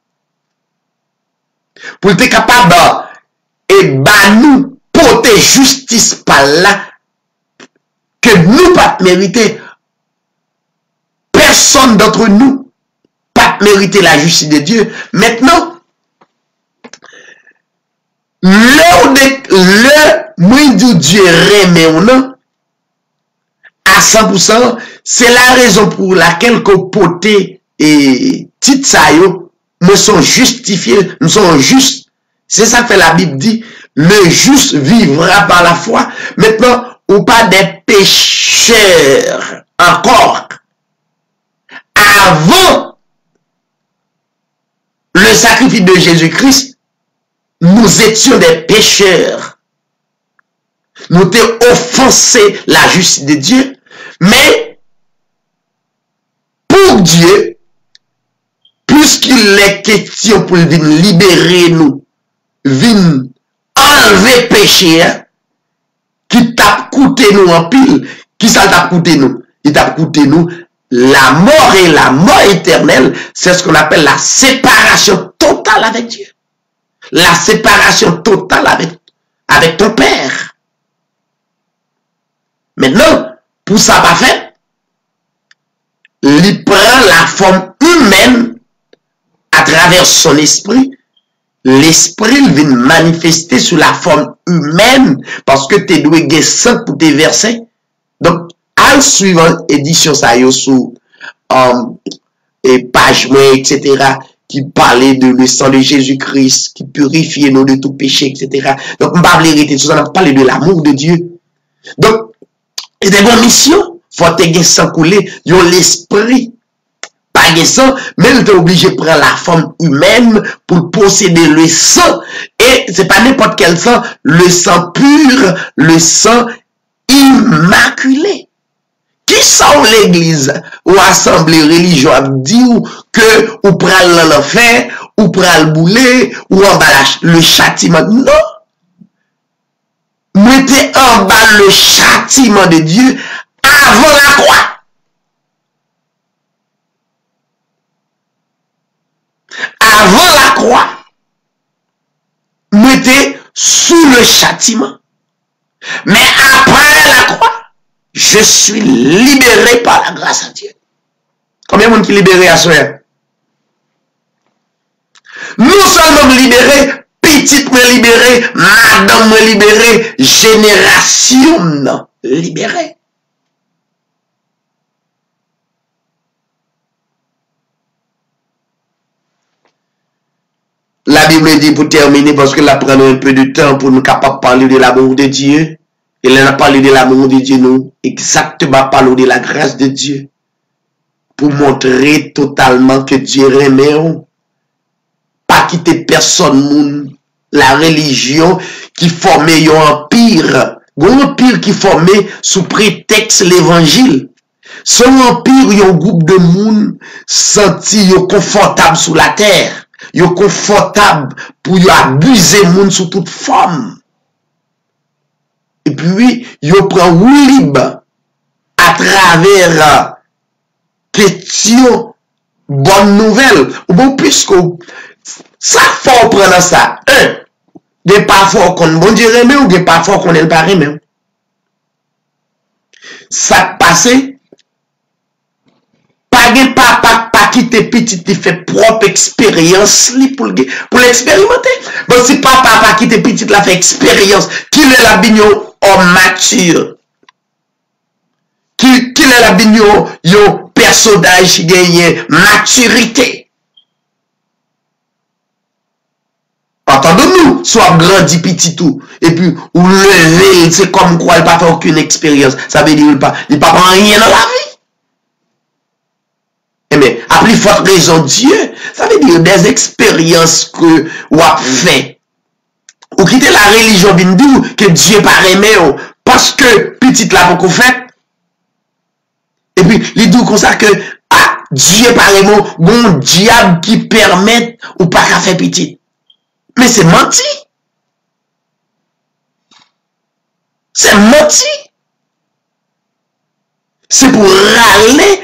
Pour te capable et bah nous porter justice par là, que nous pas mériter. Personne d'entre nous pas mériter la justice de Dieu. Maintenant, moi du Dieu remet ou non, à 100%, c'est la raison pour laquelle qu'on poté et titre ça yo, nous sommes justifiés, nous sommes justes. C'est ça que la Bible dit, le juste vivra par la foi. Maintenant, ou pas des pécheurs encore. Avant le sacrifice de Jésus-Christ, nous étions des pécheurs. Nous avons offensé la justice de Dieu. Mais, pour Dieu, puisqu'il est question pour venir libérer nous, venir enlever péché, qui t'a coûté nous en pile, qui ça t'a coûté nous? Il t'a coûté nous la mort et la mort éternelle. C'est ce qu'on appelle la séparation totale avec Dieu. La séparation totale avec ton Père. Maintenant, pour ça pas fait, il prend la forme humaine à travers son esprit. L'esprit vient manifester sous la forme humaine parce que tu dois gagner sang pour tes versets. Donc, à suivant édition ça yo sous et page, etc., qui parlait de le sang de Jésus-Christ, qui purifie nous de tout péché, etc. Donc, on ne va pas arrêter tout ça, on va parler de l'amour de Dieu. Donc, c'est une bonne mission. Faut te sang couler, yon l'esprit. Pas de sang, mais il est obligé de prendre la forme humaine pour posséder le sang. Et c'est pas n'importe quel sang, le sang pur, le sang immaculé. Qui sont l'église ou assemblée religieuse dit que ou pral l'enfer, ou pral bouler, ou en bas le châtiment? Non. Mettez en bas le châtiment de Dieu avant la croix. Avant la croix, mettez sous le châtiment. Mais après la croix, je suis libéré par la grâce de Dieu. Combien de monde qui est libéré à soi? Nous sommes libérés, petite me libérée, madame me libérée, génération libérée. La Bible dit, pour terminer, parce que là, prenons un peu de temps pour nous capables de parler de l'amour de Dieu. Et là, on a parlé de l'amour de Dieu, nous, exactement parler de la grâce de Dieu. Pour montrer totalement que Dieu remet, pas quitter personne, la religion qui formait un empire. Un empire qui formait sous prétexte l'évangile. Son empire, un groupe de monde senti confortable sous la terre. Yo confortable pour yo abuser moun sous toute forme. Et puis, yo prend ou libre à travers question bonne nouvelle. Ou bon, puisque ça faut prendre ça. Il y a parfois qu'on bon Dieu remet ou il y a parfois qu'on n'est pas remet. Ça passe. Pas quitter petit, il fait propre expérience pour l'expérimenter. Bon, si papa pas quitter petit, la fait expérience, qui est la bignon en mature? Qui est la bignon yon personnage qui gagne maturité? Entendons-nous, soit grandi petit tout, et puis, ou lever, c'est comme quoi il n'a pas fait aucune expérience. Ça veut dire il n'a pas rien dans la vie. Mais à plus forte raison, Dieu, ça veut dire des expériences que vous avez fait. Ou quitter la religion, que Dieu pas aimé, parce que petite là, vous fait. Et puis, il dit comme ça que, Dieu pas aimé, bon diable qui permet ou pas qu'à faire petit. Mais c'est menti. C'est menti. C'est pour râler.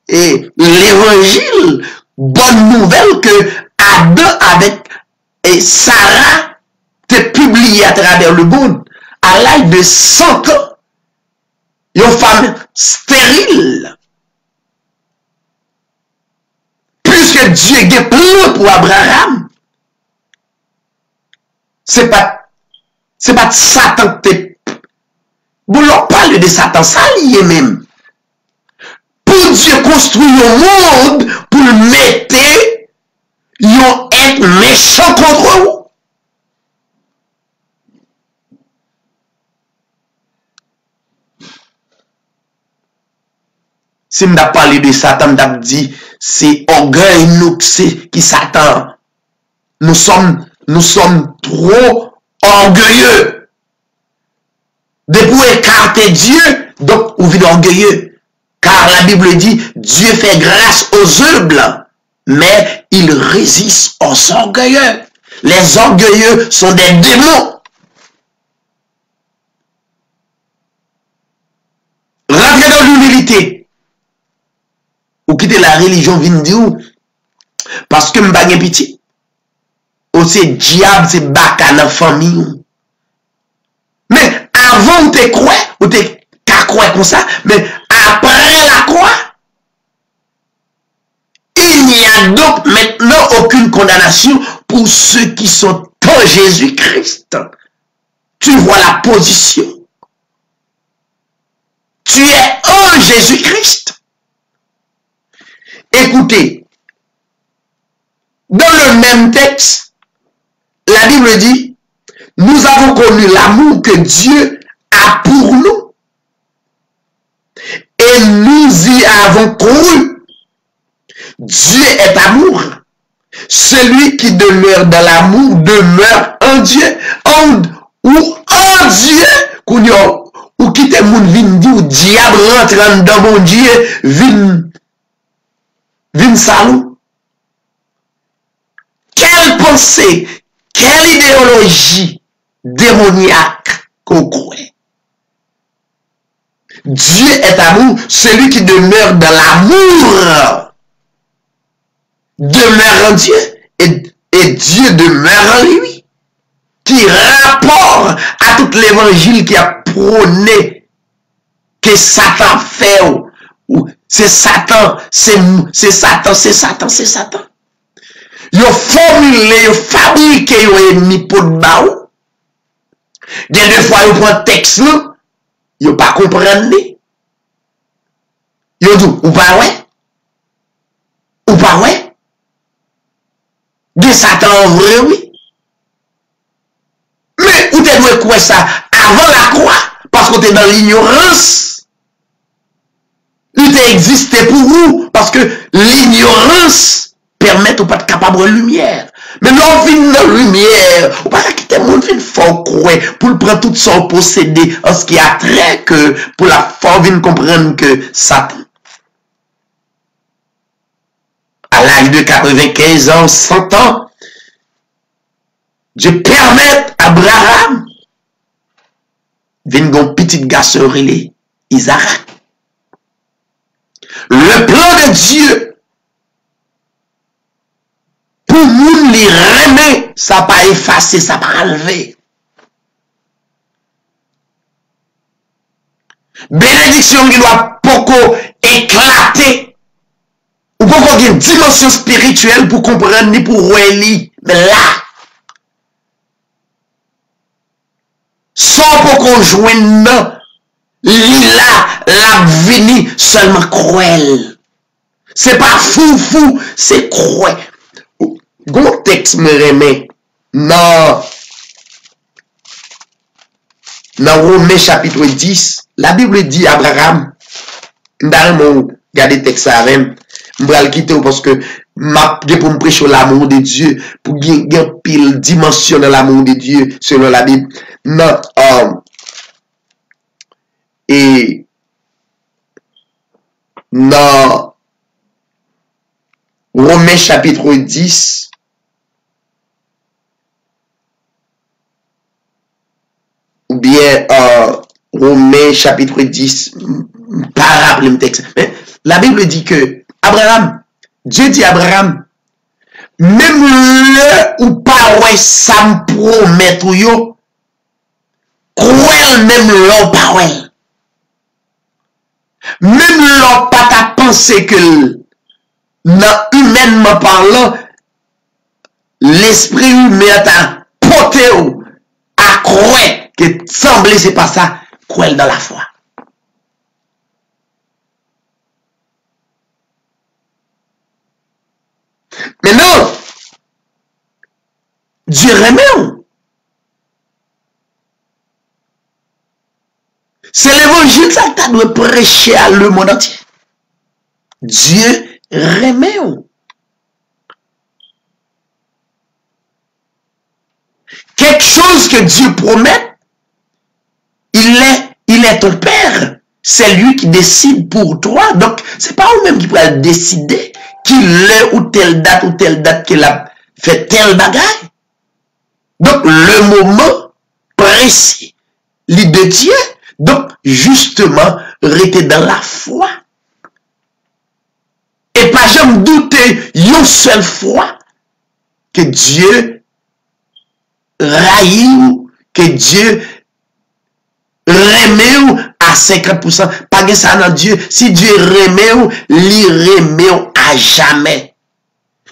Et l'évangile, bonne nouvelle que Adam avec Sarah te publié à travers le monde à l'âge de 100 ans. Une femme stérile. Puisque Dieu a plan pour Abraham. C'est pas Satan que t'es. Bon, on parle de Satan, ça lié même. Pour Dieu construit un monde pour le mettre, être méchant contre vous. Si je parle de Satan, je dis c'est orgueil nous qui Satan. Nous sommes trop orgueilleux. De pour écarter Dieu, donc vous venez orgueilleux. Car la Bible dit, Dieu fait grâce aux humbles, mais il résiste aux orgueilleux. Les orgueilleux sont des démons. Rentrez dans l'humilité. Ou quittez la religion, vient dire, parce que m'bagé petit. Ou c'est diable, c'est baka dans la famille. Mais avant, tu crois, ou tu crois comme ça, mais après la croix, il n'y a donc maintenant aucune condamnation pour ceux qui sont en Jésus-Christ. Tu vois la position. Tu es en Jésus-Christ. Écoutez, dans le même texte, la Bible dit, nous avons connu l'amour que Dieu a pour nous et nous y avons cru. Dieu est amour. Celui qui demeure dans l'amour demeure en Dieu. Ou en Dieu, ou qui te moun vin di ou diable rentre dans mon Dieu, vin salou. Quelle pensée, quelle idéologie démoniaque qu'on croit. Dieu est amour, celui qui demeure dans l'amour demeure en Dieu et Dieu demeure en lui. Qui rapport à tout l'évangile qui a prôné que Satan fait ou c'est Satan, c'est Satan, c'est Satan, c'est Satan. Ils ont formulé, ils ont fabriqué un ennemi pour le baou. Des fois, ils prennent texte là, ils n'ont pas comprendre. Ils ont dit, ou pas ouais? Ou pas ouais? De Satan en vrai, oui. Mais où tu dois croire ça avant la croix? Parce que tu es dans l'ignorance. Il t'a existé pour vous. Parce que l'ignorance permet ou pas de capable de lumière. Mais l'on vient dans la lumière. Ou pas quitter le monde vient fort croire pour le prendre tout son possédé en ce qui a trait que pour la fort vient comprendre que Satan. À l'âge de 95 ans, 100 ans, Dieu permet à Abraham venir un petit garçon relé Isaac. Le plan de Dieu pour nous les remettre, ça pas effacer, ça pas enlever. Bénédiction qui doit beaucoup éclater ou beaucoup une dimension spirituelle pour comprendre ni pour relier. Mais là, sans pour qu'on joigne la vini seulement cruel. C'est pas fou, c'est cruel. Gon texte me remet dans Romains chapitre 10, la Bible dit Abraham, dans mon regardez texte avec m'bral quitter parce que m'a pour me prêcher l'amour de Dieu, pour bien pile dimension de l'amour de Dieu selon la Bible. Non, et dans Romains chapitre 10, ou bien Romains chapitre 10, pas rappeler le texte, mais la Bible dit que Abraham, Dieu dit à Abraham, même le ou pas ouais ça me promet ou yo, cruel même l'on pas ouais. Même l'on pas ta pensé que non humainement parlant, l'esprit humain t'a porté à croire que semblait c'est pas ça, croire dans la foi. Mais non, Dieu remet. C'est l'évangile ça que tu dois prêcher à le monde entier. Dieu remet. Quelque chose que Dieu promet, il est ton Père. C'est lui qui décide pour toi. Donc, c'est pas vous-même qui pourra décider qu'il est ou telle date qu'il a fait tel bagaille. Donc, le moment précis, l'idée de Dieu, donc, justement, rester dans la foi. Et pas jamais douter une seule fois que Dieu raille, que Dieu remet à 50%. Pas que ça dans Dieu. Si Dieu remet, il remet à jamais.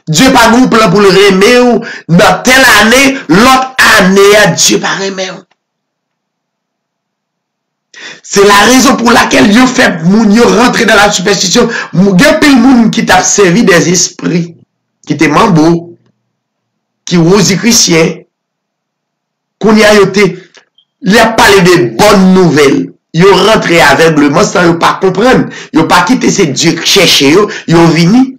Dieu pas un plan pour le remettre dans telle année, l'autre année, Dieu pas remettre. C'est la raison pour laquelle yo fait moun yo rentrer dans la superstition. Gen pile moun qui t'a servi des esprits, qui te mambo, qui rosicrucien, qu'on y a yoté, il a parlé de bonnes nouvelles. Yo rentré aveuglement sans yo pas comprendre. Yo pas quitté ces Dieu qui cherché yo vini.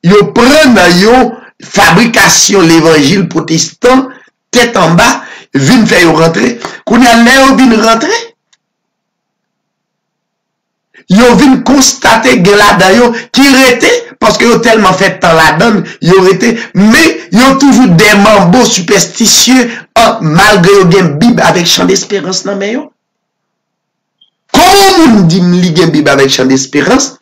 Yo prendre yo fabrication l'évangile protestant tête en bas, vinn faire yo rentrer. Qu'on y a l'air vinn rentrer. Yo vinn constater gen là-dedans yo qui rete parce que yo tellement fait temps là-dedans, yo rete mais yo toujours des mambo superstitieux malgré yo gen Bible avec chant d'espérance nan men yo. Comment moun dit li gen Bible avec chant d'espérance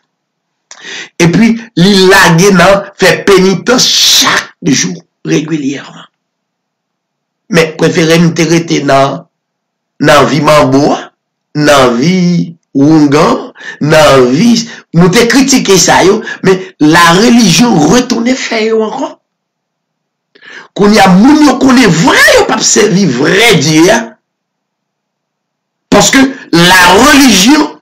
et puis li lage nan fait pénitence chaque jour régulièrement. Mais préférez m'intéresser dans vie mambo, dans vie Ounger, dans vie, nous te critiqué ça yo, mais la religion retourne fait yo encore. Qu'on y a moun yo connaît vrai yo pas servir vrai Dieu. Parce que la religion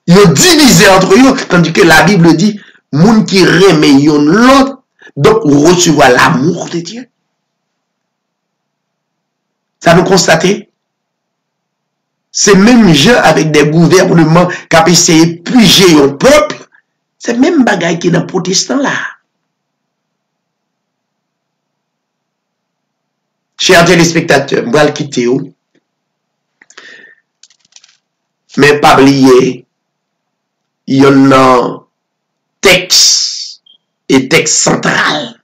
yo divisé entre eux, tandis que la Bible dit moun qui remet yon l'autre, donc recevoir l'amour de Dieu. Ça nous constatez? C'est même gens avec des gouvernements qui ont essayé de piger au peuple. C'est même bagaille qui est dans le protestant là. Chers téléspectateurs, je vais le quitter. Mais pas oublier, il y a un texte et texte central.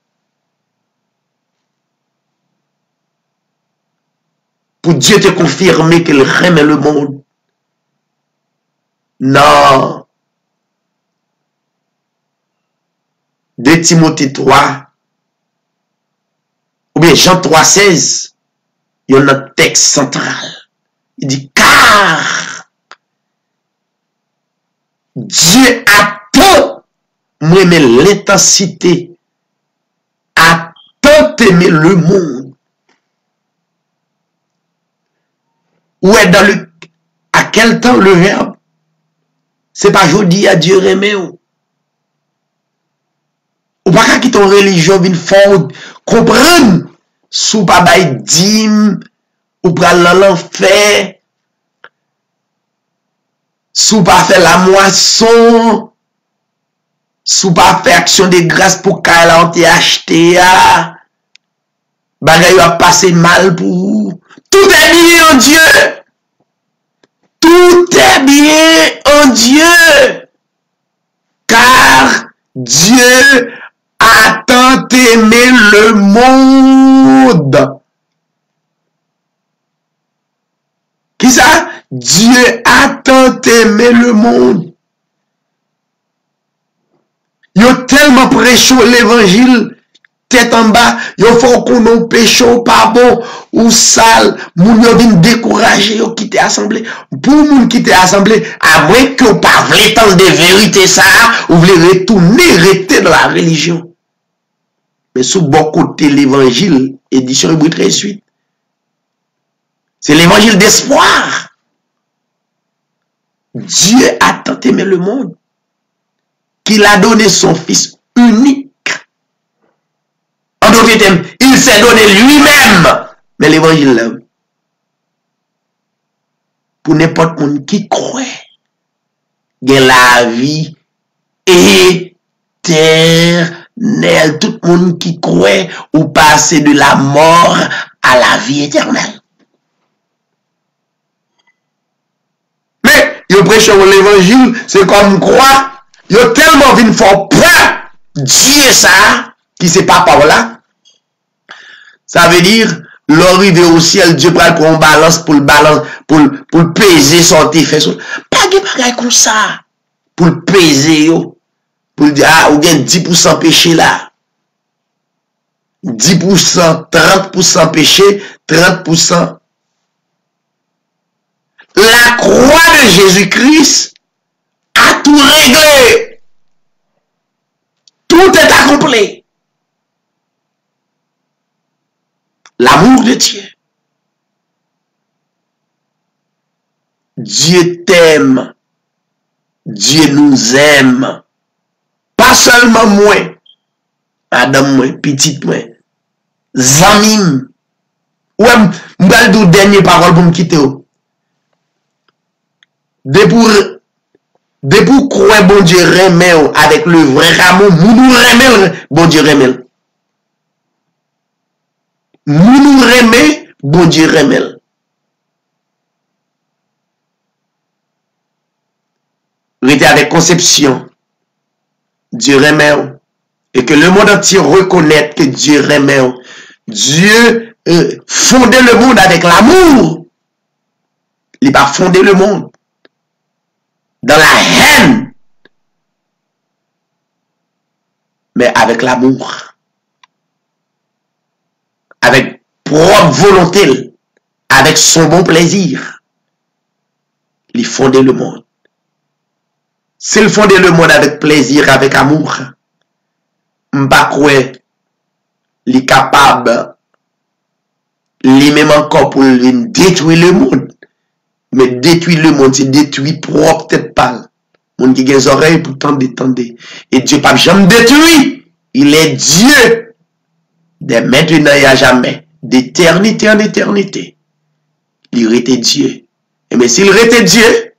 Pour Dieu te confirmer qu'il remet le monde. Non. 2 Timothée 3. Ou bien Jean 3,16. Il y a un texte central. Il dit, car Dieu a tant aimé l'intensité, a tant aimé le monde. Où est dans le... À quel temps le verbe? C'est pas jodi à Dieu remet ou. Ou pas qui ton religion vient fort comprendre sous pas bay dim ou pral dans l'enfer sous pas faire la moisson sous pas faire action de grâce pour qu'elle a été acheté bagay a passé mal pour vous. Tout est bien en Dieu. Tout est bien en Dieu. Car Dieu a tant aimé le monde. Qui ça? Dieu a tant aimé le monde. Il a tellement prêché l'évangile. Tête en bas, il faut qu'on nous péché pas bon ou sale, moun yo vin décourager yo quitter assemblée. Pour moun quitter assemblée, à moins que vous pas voulez tant de vérité ça, ou voulez retourner rester dans la religion. Mais sous bon côté l'évangile, édition Hébreux 13:8. C'est l'évangile d'espoir. Dieu a tant aimé le monde qu'il a donné son fils unique. En d'autres termes, il s'est donné lui-même. Mais l'évangile là, pour n'importe monde qui croit, il y a la vie éternelle. Tout le monde qui croit ou passer de la mort à la vie éternelle. Mais, il prêche l'évangile, c'est comme croire, il a tellement venu faire peur, Dieu ça, qui c'est pas par là. Ça veut dire, l'arrivée au ciel, Dieu prend pour une balance, pour le balance, pour peser son fait. Pas de bagaille comme ça. Pour le peser, yo. Pour dire, ah, ou bien 10% péché là. 10%, 30% péché, 30%. La croix de Jésus-Christ a tout réglé. Tout est accompli. L'amour de Dieu. Dieu t'aime. Dieu nous aime. Pas seulement moi, madame moi, petite moi, zamim. Ouais, m'bal dou dernier parole pour me quitter. De pour croire bon Dieu remet avec le vrai amour, nous remet bon Dieu remet. Nous remet bon Dieu remet. Restez avec conception. Dieu remet. Et que le monde entier reconnaisse que Dieu remet. Dieu fondait le monde avec l'amour. Il n'a pas fondé le monde dans la haine, mais avec l'amour, avec propre volonté, avec son bon plaisir. Il fondait le monde. S'il fondait le monde avec plaisir, avec amour, m'pas croire, il est capable, lui-même encore pour détruire le monde. Mais détruire le monde, c'est détruire propre tête pâle. Monde qui a des oreilles pour tendre. Et Dieu pas jamais détruit. Il est Dieu. De maintenant et à jamais. D'éternité en éternité. Il était Dieu. Et mais s'il était Dieu,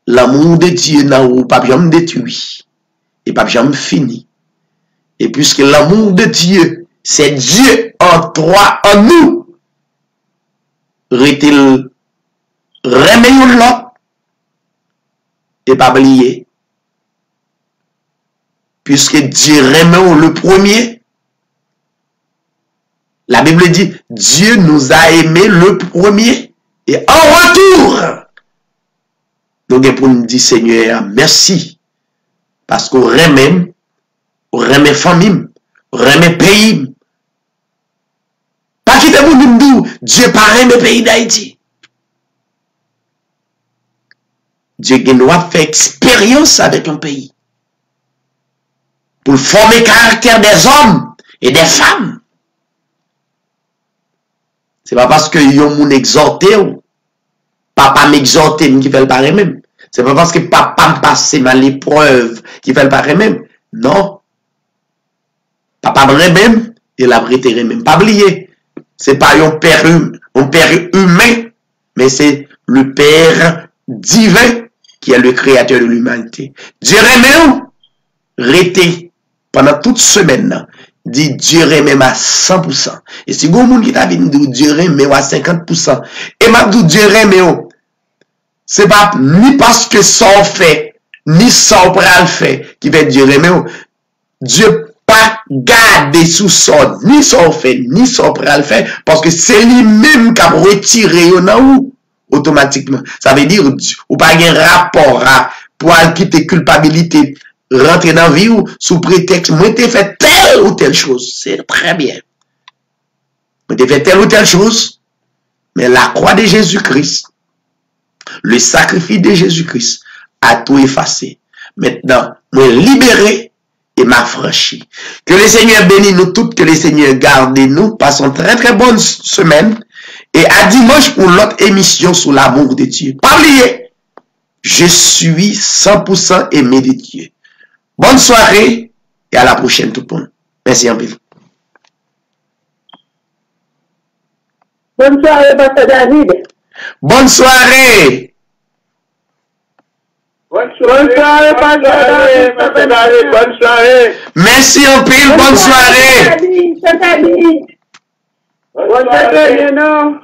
l'amour de Dieu n'a pas jamais détruit. Et pas jamais fini. Et puisque l'amour de Dieu, c'est Dieu en toi, en nous, reste-t-il remettons l'autre et pas oublier. Puisque Dieu remet le premier, la Bible dit Dieu nous a aimé le premier et en retour, nous pour nous dire Seigneur, merci parce qu'on remet famille, remet pays. Pas quitter pour nous dire Dieu pas aimé pays d'Haïti. Dieu doit faire expérience avec un pays pour former le caractère des hommes et des femmes. C'est pas parce que yon moun exhorté ou papa m'exhorté qui fait le pareil même. C'est pas parce que papa me passe mal l'épreuve qui fait le pareil même. Non. Papa me même et la prêté même. Pas oublier. C'est pas un père humain, mais c'est le père divin qui est le créateur de l'humanité. Dieu remet rete pendant toute semaine, dit Dieu remet à 100%. Et si vous avez qui t'a dit Dieu remet à 50%, et m'a dit Dieu remet, c'est pas ni parce que ça on fait, ni ça on pral fait, qui fait Dieu remet. Dieu pas garder sous son, ni ça on fait, ni ça on pral faire, parce que c'est lui-même qui a retiré ou automatiquement. Ça veut dire, ou pas un rapport à pour quitter culpabilité, rentrer dans la vie ou sous prétexte, moi t'ai fait telle ou telle chose. C'est très bien. Moi t'ai fait telle ou telle chose, mais la croix de Jésus-Christ, le sacrifice de Jésus-Christ a tout effacé. Maintenant, moi libéré et m'affranchi. Que le Seigneur bénisse nous toutes, que le Seigneur garde nous. Passons très très bonne semaine. Et à dimanche pour l'autre émission sur l'amour de Dieu. Pas oublier, je suis 100% aimé de Dieu. Bonne soirée et à la prochaine tout le monde. Merci en ville. Bonne soirée, Pasteur David. Bonne soirée. Bonne soirée, Pasteur David. Bonne soirée. Merci en pile, bonne soirée. Bonne soirée, non.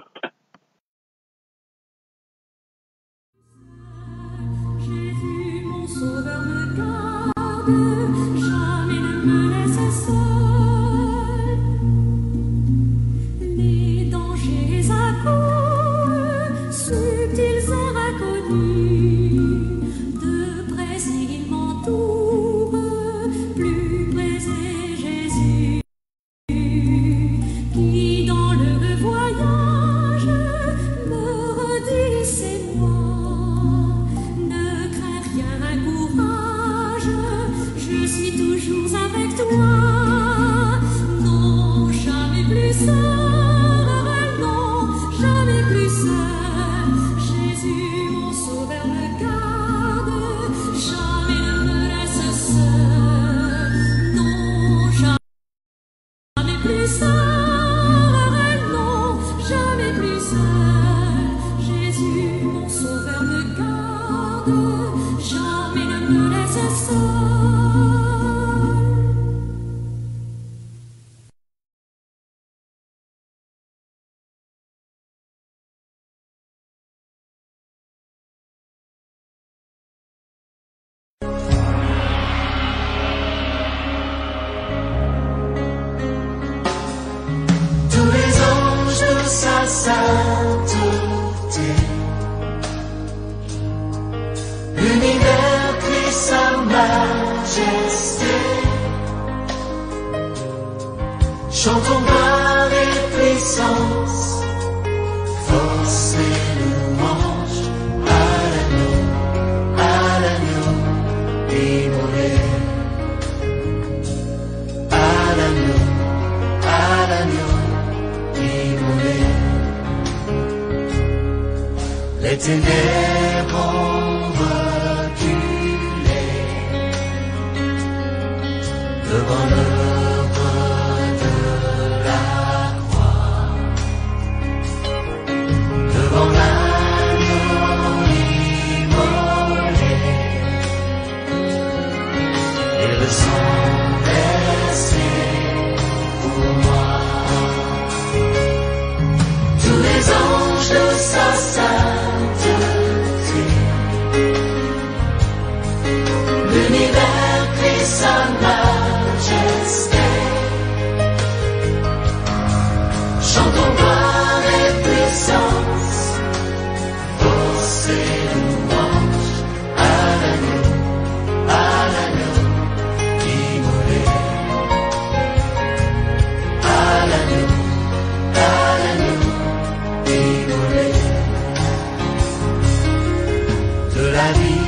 Jésus, mon sauveur, me garde, jamais ne me laisse seul. Les dangers accourent, subtils et inconnus, de près ils m'entourent, plus près est Jésus, qui dans le voyage me redit c'est moi. Ne crains rien, courage, je Tous les anges de sa sainteté, l'univers crie sa majesté. Chantons gloire et puissance, force et louange à l'agneau immolé, à l'agneau immolé. Les ténèbres ont reculé devant l'œuvre de la croix, devant l'agneau immolé et le sang versé pour moi. Tous les anges de sa sainteté, l'univers crie sa majesté. Chantons gloire et puissance, force et louange à l'agneau immolé, à l'agneau immolé. De la vie